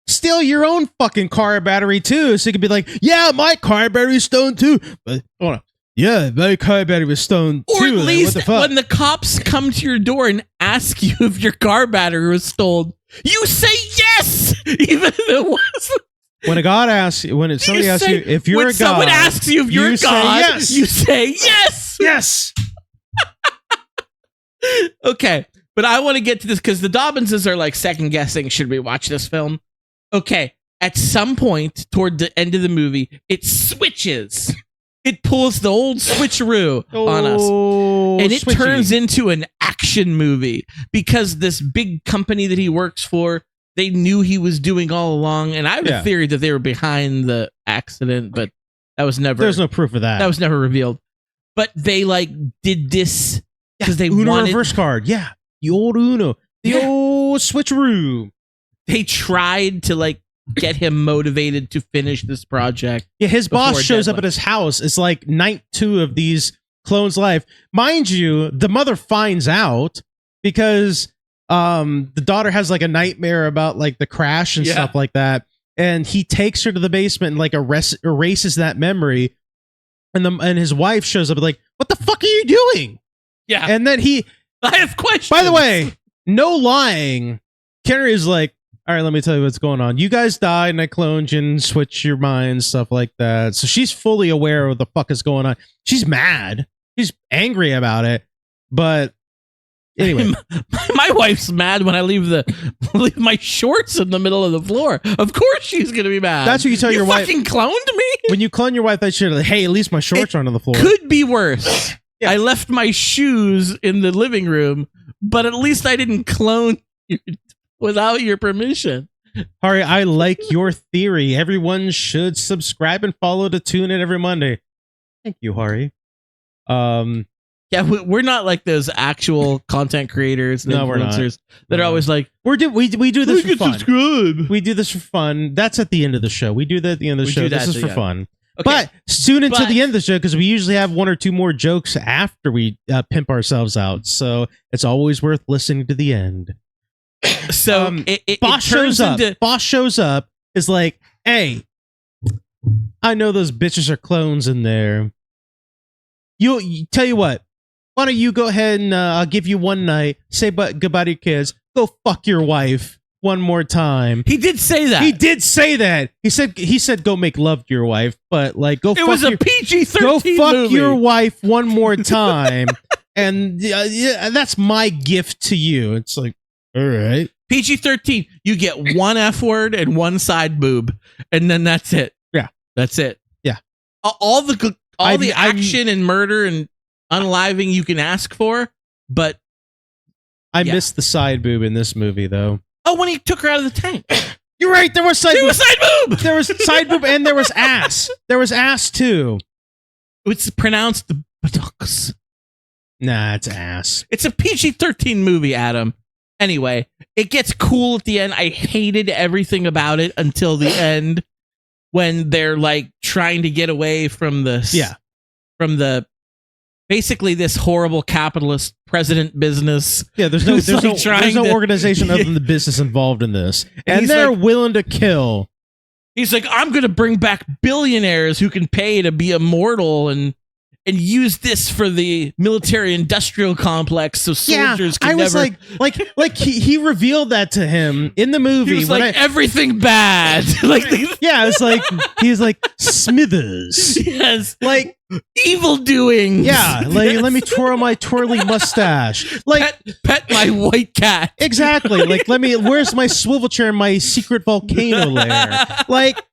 steal your own fucking car battery too. So you can be like, yeah, my car battery's stoned too. But hold on. Yeah, my car battery was stoned or too. Or at least what the fuck? When the cops come to your door and ask you if your car battery was stolen, you say yes, even if it wasn't. When somebody asks you if you're a god, someone asks you if you're a god, yes. You say yes. Yes. Okay, but I want to get to this because the Dobbinses are like second guessing. Should we watch this film? Okay, at some point toward the end of the movie, it switches. It pulls the old switcheroo on us, and it turns into an action movie because this big company that he works for, they knew he was doing all along. And I have a theory that they were behind the accident, but that was never. There's no proof of that. That was never revealed. But they like did this because they Uno wanted reverse card. Yeah, the old Uno, the old switcheroo. They tried to like get him motivated to finish this project. Yeah, his boss shows up at his house. It's like night 2 of these clones' life. Mind you, the mother finds out because the daughter has like a nightmare about like the crash and stuff like that. And he takes her to the basement and like erases that memory. And his wife shows up like, what the fuck are you doing? Yeah. And then I have questions. By the way, no lying. Carrie is like, all right, let me tell you what's going on. You guys died and I cloned you and switched your minds, stuff like that. So she's fully aware of what the fuck is going on. She's mad. She's angry about it. But anyway. My wife's mad when I leave my shorts in the middle of the floor. Of course she's going to be mad. That's what you tell your wife. You fucking cloned me? When you clone your wife, that shit, like, hey, at least my shorts aren't on the floor. Could be worse. Yeah. I left my shoes in the living room, but at least I didn't clone you without your permission. Hari, I like your theory. Everyone should subscribe and follow to tune in every Monday. Thank you, Hari. Yeah, we're not like those actual content creators and No, we're not. influencers that are always like, we do this for fun. Subscribe. We do this for fun. That's at the end of the show. We do that at the end of the show. This is for fun. Okay. But tune into the end of the show because we usually have one or two more jokes after we pimp ourselves out. So it's always worth listening to the end. So Boss shows up. Boss shows up. Is like, hey, I know those bitches are clones in there. You tell you what. Why don't you go ahead and I'll give you one night. Say goodbye to your kids. Go fuck your wife one more time. He did say that. He did say that. He said go make love to your wife, but like go. It was a PG-13 Go fuck movie. your wife one more time, and yeah, that's my gift to you. It's like, all right, PG-13. You get one F word and one side boob, and then that's it. Yeah, that's it. Yeah, all the action and murder and unaliving you can ask for, but I missed the side boob in this movie though. Oh, when he took her out of the tank. You're right. There was side boob. There was side boob. There was side boob, and there was ass. There was ass too. It's pronounced the buttocks. Nah, it's ass. It's a PG-13 movie, Adam. Anyway, it gets cool at the end. I hated everything about it until the end when they're like trying to get away from basically this horrible capitalist president business. Yeah, there's no organization other than the business involved in this. And they're willing to kill. He's like, I'm going to bring back billionaires who can pay to be immortal and use this for the military-industrial complex so soldiers can never... I was like he revealed that to him in the movie. He was like, everything bad. Yeah, it's like, he's like, Smithers. Yes. Like, evil doings. Yeah, like, let me twirl my twirly mustache. Like, pet my white cat. Exactly. Like, where's my swivel chair in my secret volcano lair? Like,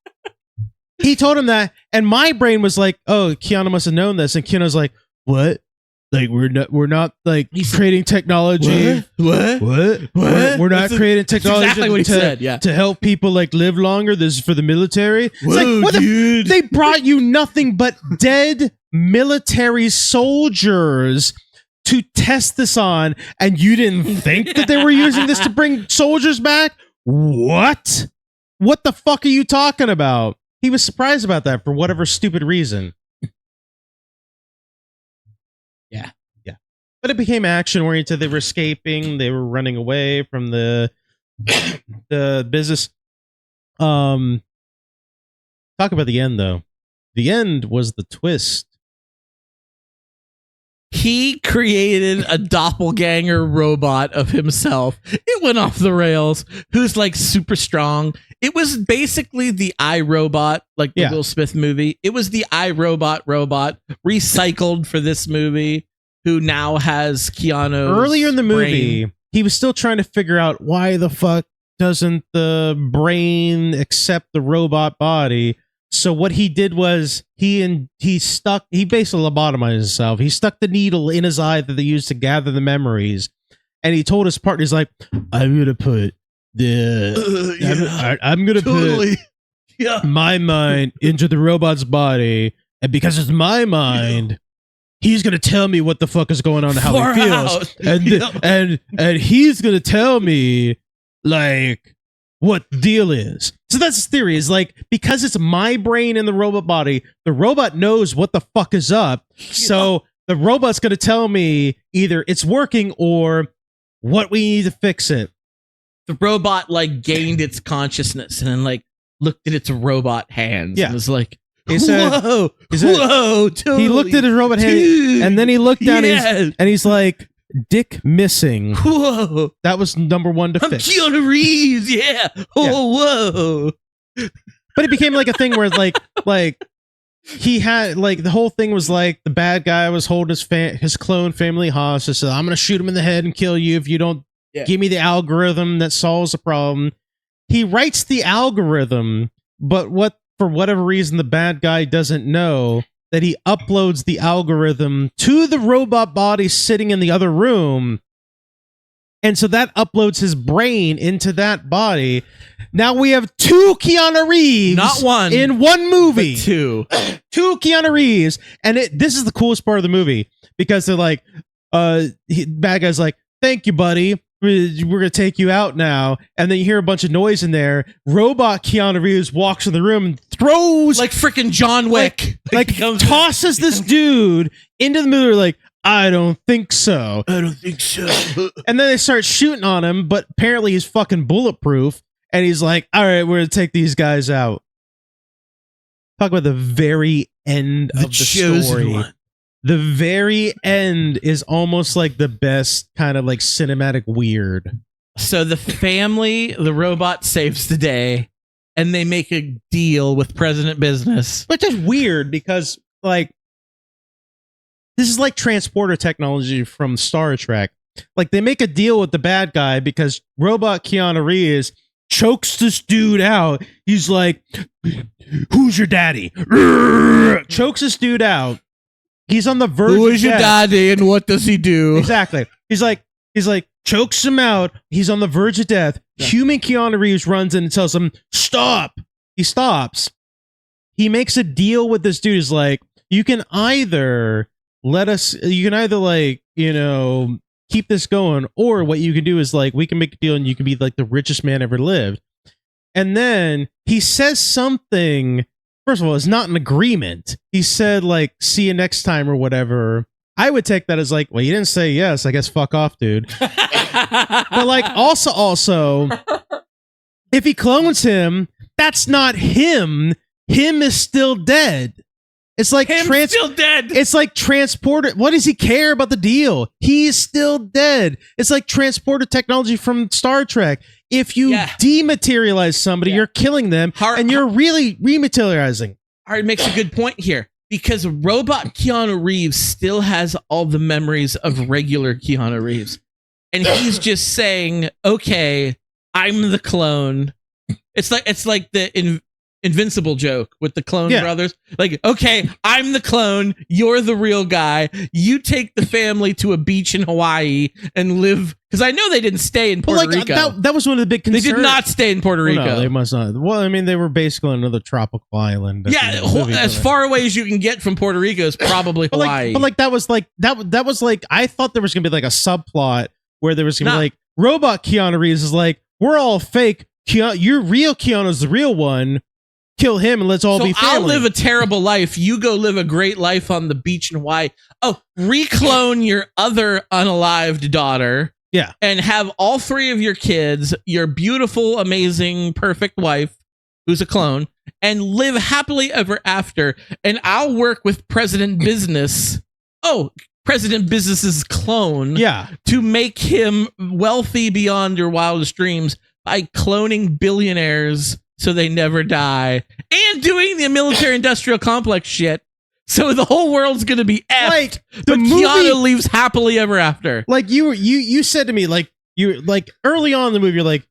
he told him that, and my brain was like, "Oh, Keanu must have known this." And Keanu's like, "What? Like we're not like creating technology. What? We're not creating technology exactly what he said. Yeah, to help people like live longer. This is for the military." It's Whoa, like, dude. They brought you nothing but dead military soldiers to test this on, and you didn't think that they were using this to bring soldiers back? What? What the fuck are you talking about? He was surprised about that for whatever stupid reason. Yeah. But it became action oriented. They were escaping. They were running away from the business. Talk about the end though. The end was the twist. He created a doppelganger robot of himself. It went off the rails. Who's like super strong. It was basically the iRobot, like the Will Smith movie. It was the iRobot robot recycled for this movie, who now has Keanu. Earlier in the movie, he was still trying to figure out why the fuck doesn't the brain accept the robot body. So what he did was he basically lobotomized himself. He stuck the needle in his eye that they used to gather the memories, and he told his partner, he's like, "I'm gonna put I'm gonna put my mind into the robot's body, and because it's my mind, he's gonna tell me what the fuck is going on and how he feels, and he's gonna tell me like what the deal is." So that's his theory, is like, because it's my brain in the robot body, the robot knows what the fuck is up. So the robot's going to tell me either it's working or what we need to fix it. The robot like gained its consciousness and then like looked at its robot hands and was like, He said, whoa, he looked at his robot hand and then he looked down and he's like, "Dick missing." Whoa. That was number one to fix. Keanu Reeves, yeah. Oh, whoa. But it became like a thing where like he had like the whole thing was like the bad guy was holding his clone family hostage. So I'm going to shoot him in the head and kill you if you don't give me the algorithm that solves the problem. He writes the algorithm, but for whatever reason the bad guy doesn't know that he uploads the algorithm to the robot body sitting in the other room. And so that uploads his brain into that body. Now we have two Keanu Reeves. Not one. In one movie. Two. Two Keanu Reeves. And this is the coolest part of the movie. because they're like, bad guy's like, thank you, buddy. We're gonna take you out now, and then you hear a bunch of noise in there. Robot Keanu Reeves walks in the room and throws like freaking John Wick, like tosses this dude into the middle. Like, I don't think so. I don't think so. And then they start shooting on him, but apparently he's fucking bulletproof. And he's like, all right, we're gonna take these guys out. Talk about the very end of the story. One. The very end is almost like the best kind of like cinematic weird. So the family, the robot saves the day, and they make a deal with President Business. Which is weird because, like, this is like transporter technology from Star Trek. Like, they make a deal with the bad guy because robot Keanu Reeves chokes this dude out. He's like, who's your daddy? Chokes this dude out. He's on the verge. Who is your daddy and what does he do? Exactly. He's like, chokes him out. He's on the verge of death. Yeah. Human Keanu Reeves runs in and tells him, stop. He stops. He makes a deal with this dude. He's like, you can either like, you know, keep this going, or what you can do is like, we can make a deal and you can be like the richest man ever lived. And then he says something. First of all, it's not an agreement. He said, like, see you next time or whatever. I would take that as like, well, you didn't say yes. I guess fuck off, dude. But like, also, if he clones him, that's not him. Him is still dead. It's like still dead. It's like transporter. What does he care about the deal? He's still dead. It's like transporter technology from Star Trek. If you dematerialize somebody, you're killing them, and you're really rematerializing. Hard makes a good point here, because robot Keanu Reeves still has all the memories of regular Keanu Reeves, and he's just saying, "Okay, I'm the clone." It's like the Invincible joke with the clone brothers. Like, okay, I'm the clone, you're the real guy. You take the family to a beach in Hawaii and live, because I know they didn't stay in Puerto Rico. That was one of the big concerns. They did not stay in Puerto Rico. No, they must not. Well, I mean, they were basically on another tropical island. Yeah, as far away as you can get from Puerto Rico is probably Hawaii. But that was like I thought there was gonna be like a subplot where there was gonna be like robot Keanu Reeves is like, we're all fake. Your real Keanu's the real one. Kill him and let's all be family. I'll live a terrible life. You go live a great life on the beach in Hawaii. Oh, reclone your other unalived daughter. Yeah. And have all three of your kids, your beautiful, amazing, perfect wife, who's a clone, and live happily ever after. And I'll work with President Business. President Business's clone. Yeah. To make him wealthy beyond your wildest dreams by cloning billionaires so they never die, and doing the military-industrial complex shit, so the whole world's gonna be effed. Like, but Keanu lives happily ever after. Like you said to me, like early on in the movie, you're like,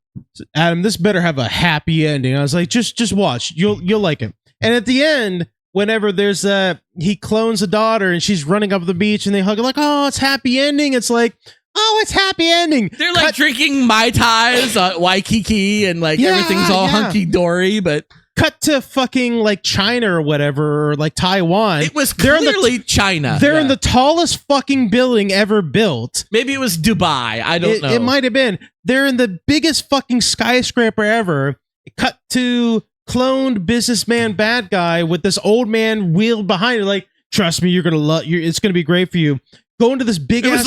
Adam, this better have a happy ending. I was like, just watch, you'll like it. And at the end, whenever there's he clones a daughter and she's running up the beach and they hug her like, oh, it's happy ending. It's like, oh, it's happy ending. They're like drinking Mai Tais at Waikiki and like everything's all hunky-dory, but cut to fucking like China or whatever, or like Taiwan. It was clearly China. They're in the tallest fucking building ever built. Maybe it was Dubai. I don't know. It might have been. They're in the biggest fucking skyscraper ever. Cut to cloned businessman bad guy with this old man wheeled behind it. Like, trust me, you're gonna love. It's gonna be great for you. Go into this big ass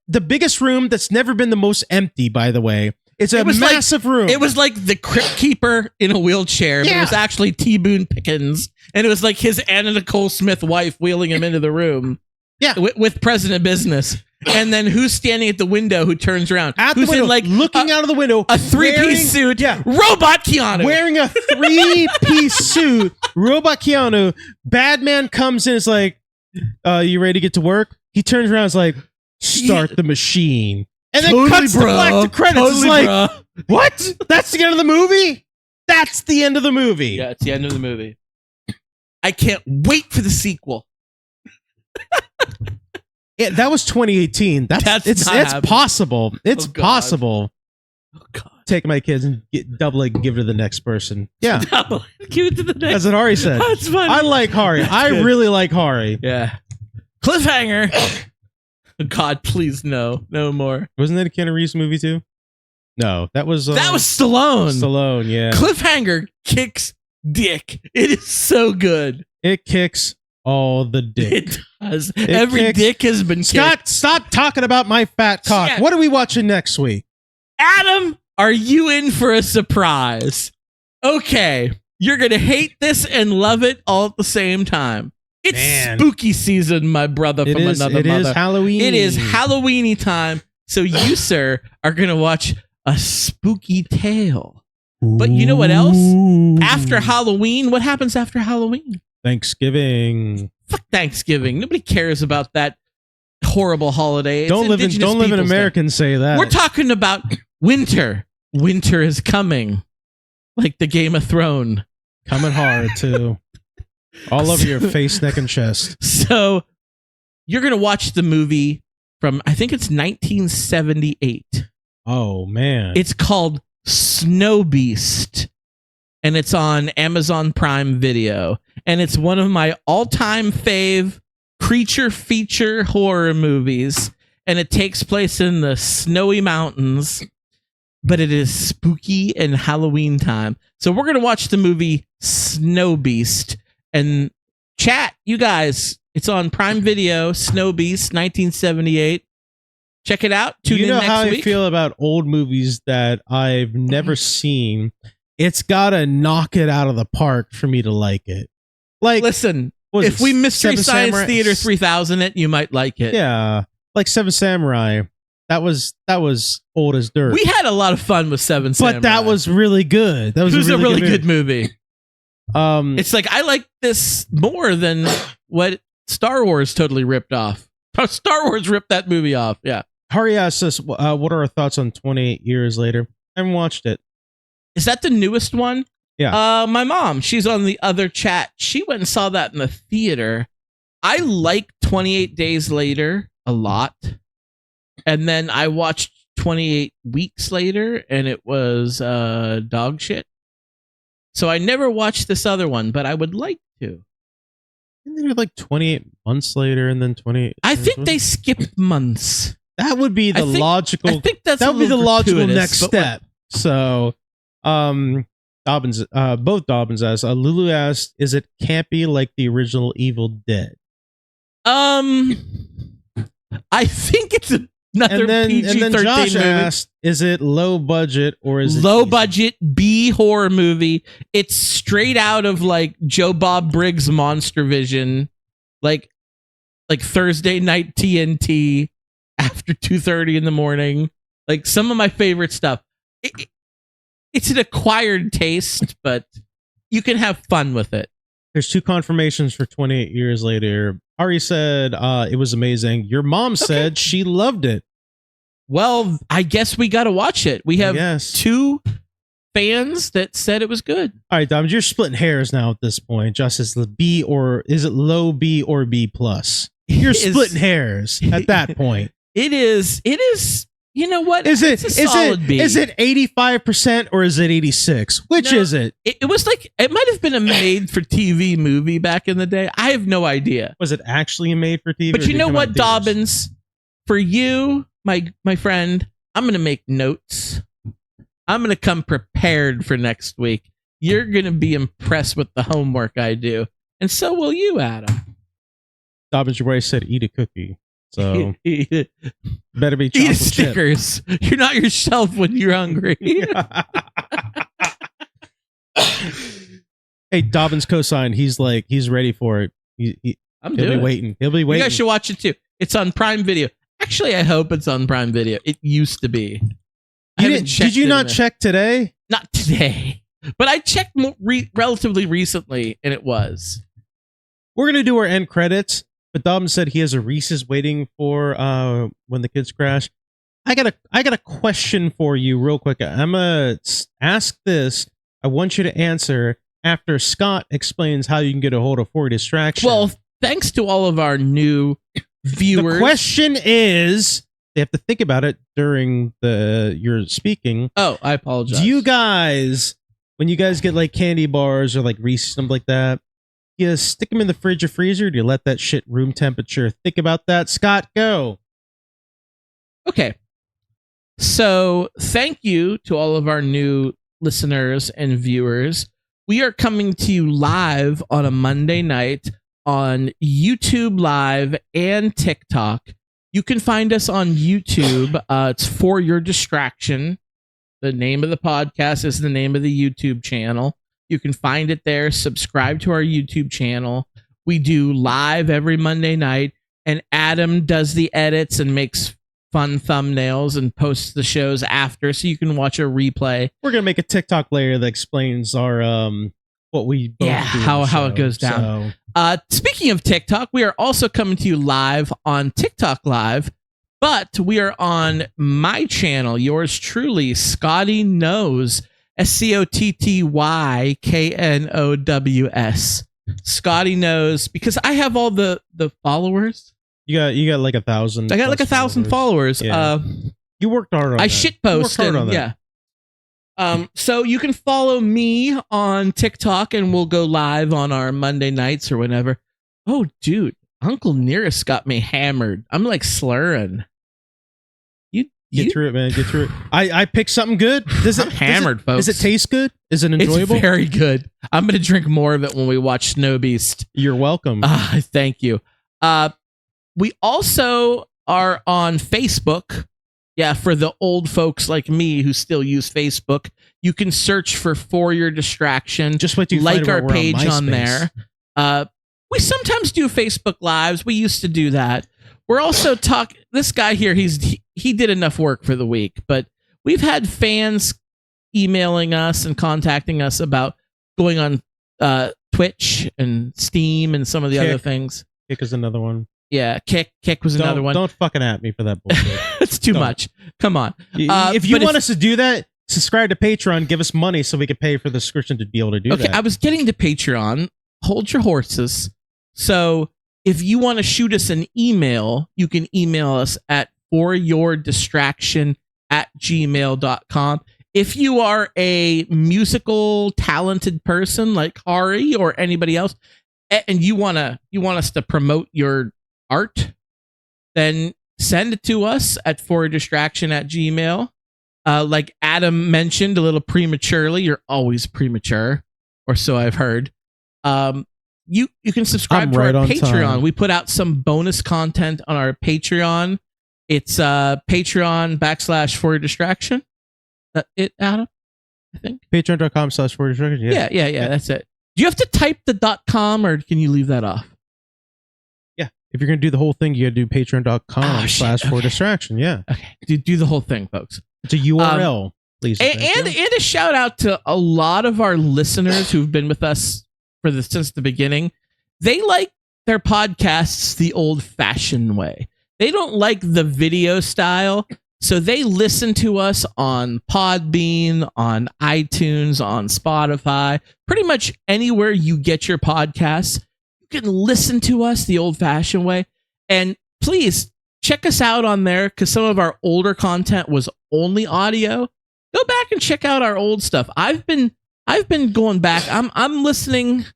the biggest room that's never been the most empty, by the way. It's a massive room. It was like the Crypt Keeper in a wheelchair, but it was actually T. Boone Pickens. And it was like his Anna Nicole Smith wife wheeling him into the room. Yeah. With President Business. And then who's standing at the window who turns around? At who's the window, in like looking out of the window. A three-piece suit. Yeah. Robot Keanu. Wearing a three-piece suit. Robot Keanu. Bad man comes in. It's like, you ready to get to work? He turns around. It's like, start the machine. And then cuts to black to credits. It's like, what? That's the end of the movie? That's the end of the movie. Yeah, it's the end of the movie. I can't wait for the sequel. Yeah, that was 2018. It's possible. It's possible. Oh God. Take my kids and double it and give it to the next person. Yeah. Give it to the next. As Hari said. That's funny. I like Hari. I really like Hari. Yeah. Cliffhanger. God, please no more. Wasn't that a Keanu Reeves movie too? No, that was Stallone. Stallone, yeah. Cliffhanger kicks dick. It is so good. It kicks all the dick. It does. Every dick has been Scott, kicked. stop talking about my fat cock. Yeah. What are we watching next week? Adam, are you in for a surprise? Okay, you're gonna hate this and love it all at the same time. It's spooky season, my brother from another mother. It is Halloween. It is Halloweeny time. So you, sir, are gonna watch a spooky tale. But you know what else? After Halloween, what happens after Halloween? Thanksgiving. Fuck Thanksgiving. Nobody cares about that horrible holiday. It's Don't live in Indigenous Peoples Americans say that. We're talking about winter. Winter is coming. Like the Game of Thrones. Coming hard too. All over your face, neck, and chest. So you're going to watch the movie from, I think it's 1978. Oh, man. It's called Snow Beast. And it's on Amazon Prime Video. And it's one of my all-time fave creature feature horror movies. And it takes place in the snowy mountains. But it is spooky and Halloween time. So we're going to watch the movie Snow Beast. And chat, you guys, it's on Prime Video, Snow Beast, 1978. Check it out. Tune in next week. You know how I feel about old movies that I've never seen? It's got to knock it out of the park for me to like it. Like, listen, if we Mystery Science Theater 3000 it, you might like it. Yeah, like Seven Samurai. That was old as dirt. We had a lot of fun with Seven Samurai. But that was really good. That was a really good movie. It's like I like this more than what Star Wars totally ripped off. Star Wars ripped that movie off. Yeah. Hari asks us, what are our thoughts on 28 Years Later? I haven't watched it. Is that the newest one? Yeah. My mom, she's on the other chat. She went and saw that in the theater. I like 28 Days Later a lot. And then I watched 28 Weeks Later, and it was dog shit. So I never watched this other one, but I would like to. Isn't there like 28 months later and then 28? I think they skipped months. That would be the logical. I think that would be the logical next but step. So, Dobbins, both Dobbins asked. Lulu asked, "Is it campy like the original Evil Dead?" I think it's another PG-13 and then Josh movie. asked, "Is it low budget or is it low budget B horror movie?" It's straight out of like Joe Bob Briggs' Monster Vision, like Thursday night TNT after 2:30 in the morning. Like some of my favorite stuff. It's an acquired taste, but you can have fun with it. There's 2 confirmations for 28 Years Later. Ari said it was amazing. Your mom said she loved it. Well, I guess we got to watch it. We have 2 fans that said it was good. All right, Dom, you're splitting hairs now at this point. Just as the B, or is it low B or B plus? You're splitting hairs at that point. It is. You know what? Is it? It's a solid B. Is it 85% or is it 86? Which is it? It was like, it might have been a made-for-TV movie back in the day. I have no idea. Was it actually a made-for-TV? But you know what, Dobbins? For you, my friend, I'm going to make notes. I'm going to come prepared for next week. You're going to be impressed with the homework I do. And so will you, Adam. Dobbins, your wife said eat a cookie. So better be chocolate eat Snickers. You're not yourself when you're hungry. Hey, Dobbins cosign. He's ready for it. He'll be waiting. He'll be waiting. You guys should watch it too. It's on Prime Video. Actually, I hope it's on Prime Video. It used to be. Did you not check today? Not today, but I checked relatively recently, and it was. We're gonna do our end credits. But Dobbins said he has a Reese's waiting for when the kids crash. I got a question for you real quick. I'm gonna ask this. I want you to answer after Scott explains how you can get a hold of For Distraction. Well, thanks to all of our new viewers. The question is, they have to think about it during your speaking. Oh, I apologize. Do you guys, when you guys get like candy bars or like Reese's, something like that, You stick them in the fridge or freezer? Do you let that shit room temperature? Think about that. Scott, go. Okay. So thank you to all of our new listeners and viewers. We are coming to you live on a Monday night on YouTube Live and TikTok. You can find us on YouTube. It's For Your Distraction. The name of the podcast is the name of the YouTube channel. You can find it there. Subscribe to our YouTube channel. We do live every Monday night, and Adam does the edits and makes fun thumbnails and posts the shows after, so you can watch a replay. We're gonna make a TikTok layer that explains our what we both do how it goes down. So. Speaking of TikTok, we are also coming to you live on TikTok Live, but we are on my channel, yours truly, Scotty Knows, SCOTTYKNOWS. Scotty Knows, because I have all the followers. You got like 1,000. I got like 1,000 followers. Yeah. You worked hard on that. I shitpost and yeah. So you can follow me on TikTok, and we'll go live on our Monday nights or whenever. Oh, dude, Uncle Nearest got me hammered. I'm like slurring. Get through it, man. Get through it. I picked something good. I'm hammered, folks. Does it taste good? Is it enjoyable? It's very good. I'm gonna drink more of it when we watch Snow Beast. You're welcome. Thank you. We also are on Facebook. Yeah, for the old folks like me who still use Facebook, you can search For Your Distraction. Just wait till you like find out our we're page on on there. We sometimes do Facebook Lives. We used to do that. We're also talking. This guy here, he did enough work for the week, but we've had fans emailing us and contacting us about going on Twitch and Steam and some of the other things. Kick is another one. Yeah, Kick was another one. Don't fucking at me for that bullshit. It's too much. Come on. If you want us to do that, subscribe to Patreon, give us money so we can pay for the subscription to be able to do that. Okay, I was getting to Patreon. Hold your horses. So if you want to shoot us an email, you can email us at foryourdistraction@gmail.com. If you are a musical talented person like Hari or anybody else, and you want us to promote your art, then send it to us at foryourdistraction@gmail. Like Adam mentioned a little prematurely, you're always premature, or so I've heard. You can subscribe to our Patreon. We put out some bonus content on our Patreon. It's Patreon.com/foryourdistraction. That it, Adam? I think Patreon.com/foryourdistraction. Yeah. That's it. Do you have to type the .com or can you leave that off? Yeah. If you're gonna do the whole thing, you gotta do Patreon.com/fordistraction. Yeah. Okay. Do the whole thing, folks. It's a URL, please. And a shout out to a lot of our listeners who've been with us since the beginning. They like their podcasts the old-fashioned way. They don't like the video style, so they listen to us on Podbean, on iTunes, on Spotify, pretty much anywhere you get your podcasts. You can listen to us the old-fashioned way. And please check us out on there, because some of our older content was only audio. Go back and check out our old stuff. I've been going back. I'm listening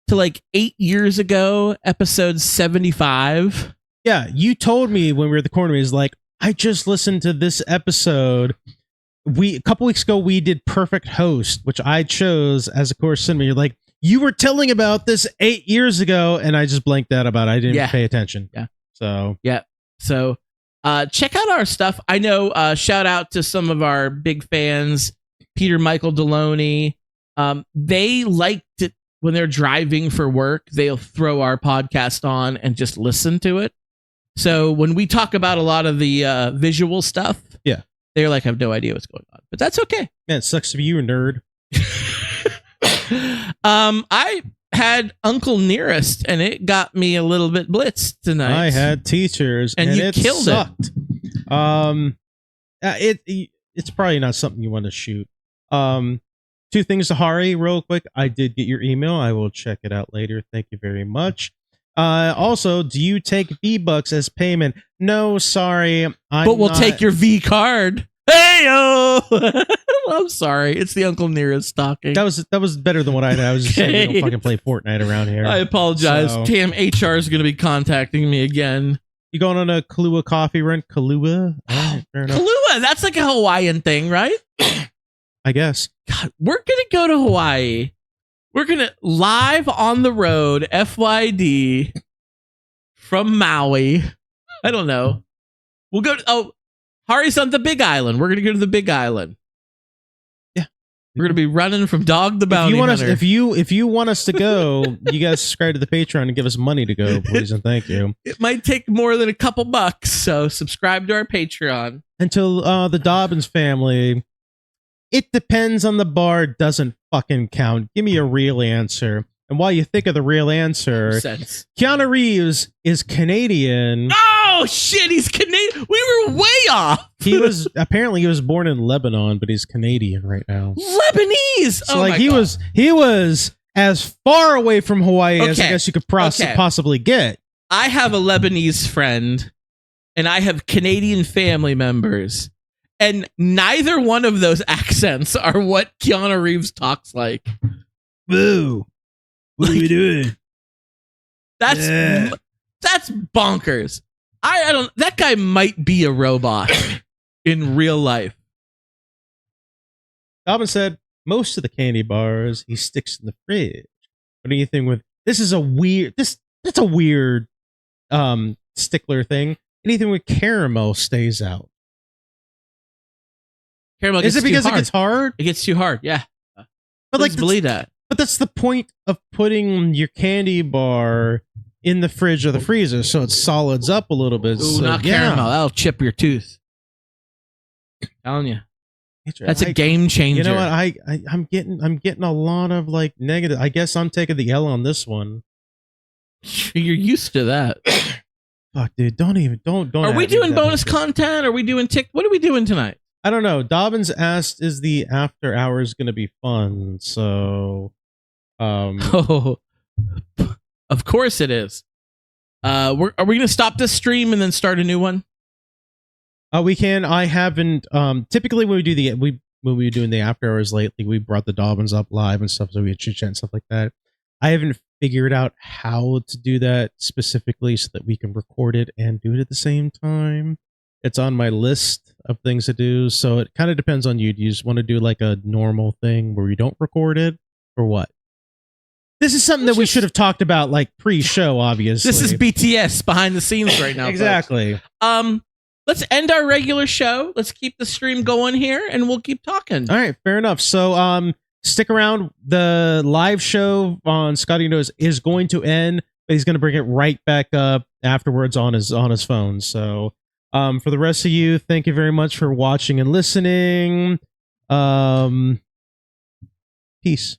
to like 8 years ago, episode 75. Yeah, you told me when we were at the corner, is like, I just listened to this episode. A couple weeks ago, we did Perfect Host, which I chose as a course cinema. You're like, you were telling about this 8 years ago, and I just blanked out about it. I didn't pay attention. Yeah. So check out our stuff. I know, shout out to some of our big fans, Peter Michael Deloney. They like to, when they're driving for work, they'll throw our podcast on and just listen to it. So when we talk about a lot of the visual stuff, they're like, I have no idea what's going on, but that's okay. Man, it sucks to be you, a nerd. I had Uncle Nearest, and it got me a little bit blitzed tonight. I had teachers, and you it killed sucked. It's probably not something you want to shoot. Two things to Hari, real quick. I did get your email. I will check it out later. Thank you very much. Also, do you take V-Bucks as payment? No, sorry. But we'll take your V card. Hey-o! I'm sorry. It's the Uncle Nearest talking. That was better than what I did. I was just saying we don't fucking play Fortnite around here. I apologize. So- Damn, HR is going to be contacting me again. You going on a Kahlua coffee run? Kahlua? All right, fair enough. Kahlua, that's like a Hawaiian thing, right? I guess. God, we're going to go to Hawaii. We're going to live on the road, FYD, from Maui. I don't know. We'll go to, Hari's on the Big Island. We're going to go to the Big Island. Yeah. We're going to be running from Dog the Bounty Hunter. If you want us to go, you guys subscribe to the Patreon and give us money to go, please and thank you. It might take more than a couple bucks, so subscribe to our Patreon. Until the Dobbins family, it depends on the bar doesn't fucking count. Give me a real answer. And while you think of the real answer, Sense. Keanu Reeves is Canadian. Oh shit, he's Canadian. We were way off. He was born in Lebanon, but he's Canadian right now. Lebanese. So he was as far away from Hawaii as I guess you could possibly get. I have a Lebanese friend, and I have Canadian family members, and neither one of those accents are what Keanu Reeves talks like. Boo! What are we doing? That's bonkers. I don't. That guy might be a robot in real life. Dobbin said most of the candy bars he sticks in the fridge. But anything with this is a weird that's a weird stickler thing. Anything with caramel stays out. Caramel is it because it gets hard? It gets too hard. Yeah. But like believe that. But that's the point of putting your candy bar in the fridge or the freezer, so it solids up a little bit. Ooh, so, not caramel. That'll chip your tooth. I'm telling you. That's a game changer. You know what? I'm getting a lot of like negative. I guess I'm taking the L on this one. You're used to that. Fuck, dude. Don't. Are we doing bonus content? Are we doing What are we doing tonight? I don't know. Dobbins asked, "Is the after hours going to be fun?" So, oh, of course it is. Are we going to stop this stream and then start a new one? We can. I haven't. Typically, when we were doing the after hours lately, we brought the Dobbins up live and stuff, so we had chit chat and stuff like that. I haven't figured out how to do that specifically so that we can record it and do it at the same time. It's on my list of things to do, so it kind of depends on you. Do you just want to do like a normal thing where we don't record it, or what? This is something that we should have talked about like pre-show, obviously. This is BTS behind the scenes right now. Exactly. Folks. Let's end our regular show. Let's keep the stream going here, and we'll keep talking. All right, fair enough. So, stick around. The live show on Scotty Knows is going to end, but he's going to bring it right back up afterwards on his phone. So, for the rest of you, thank you very much for watching and listening. Peace.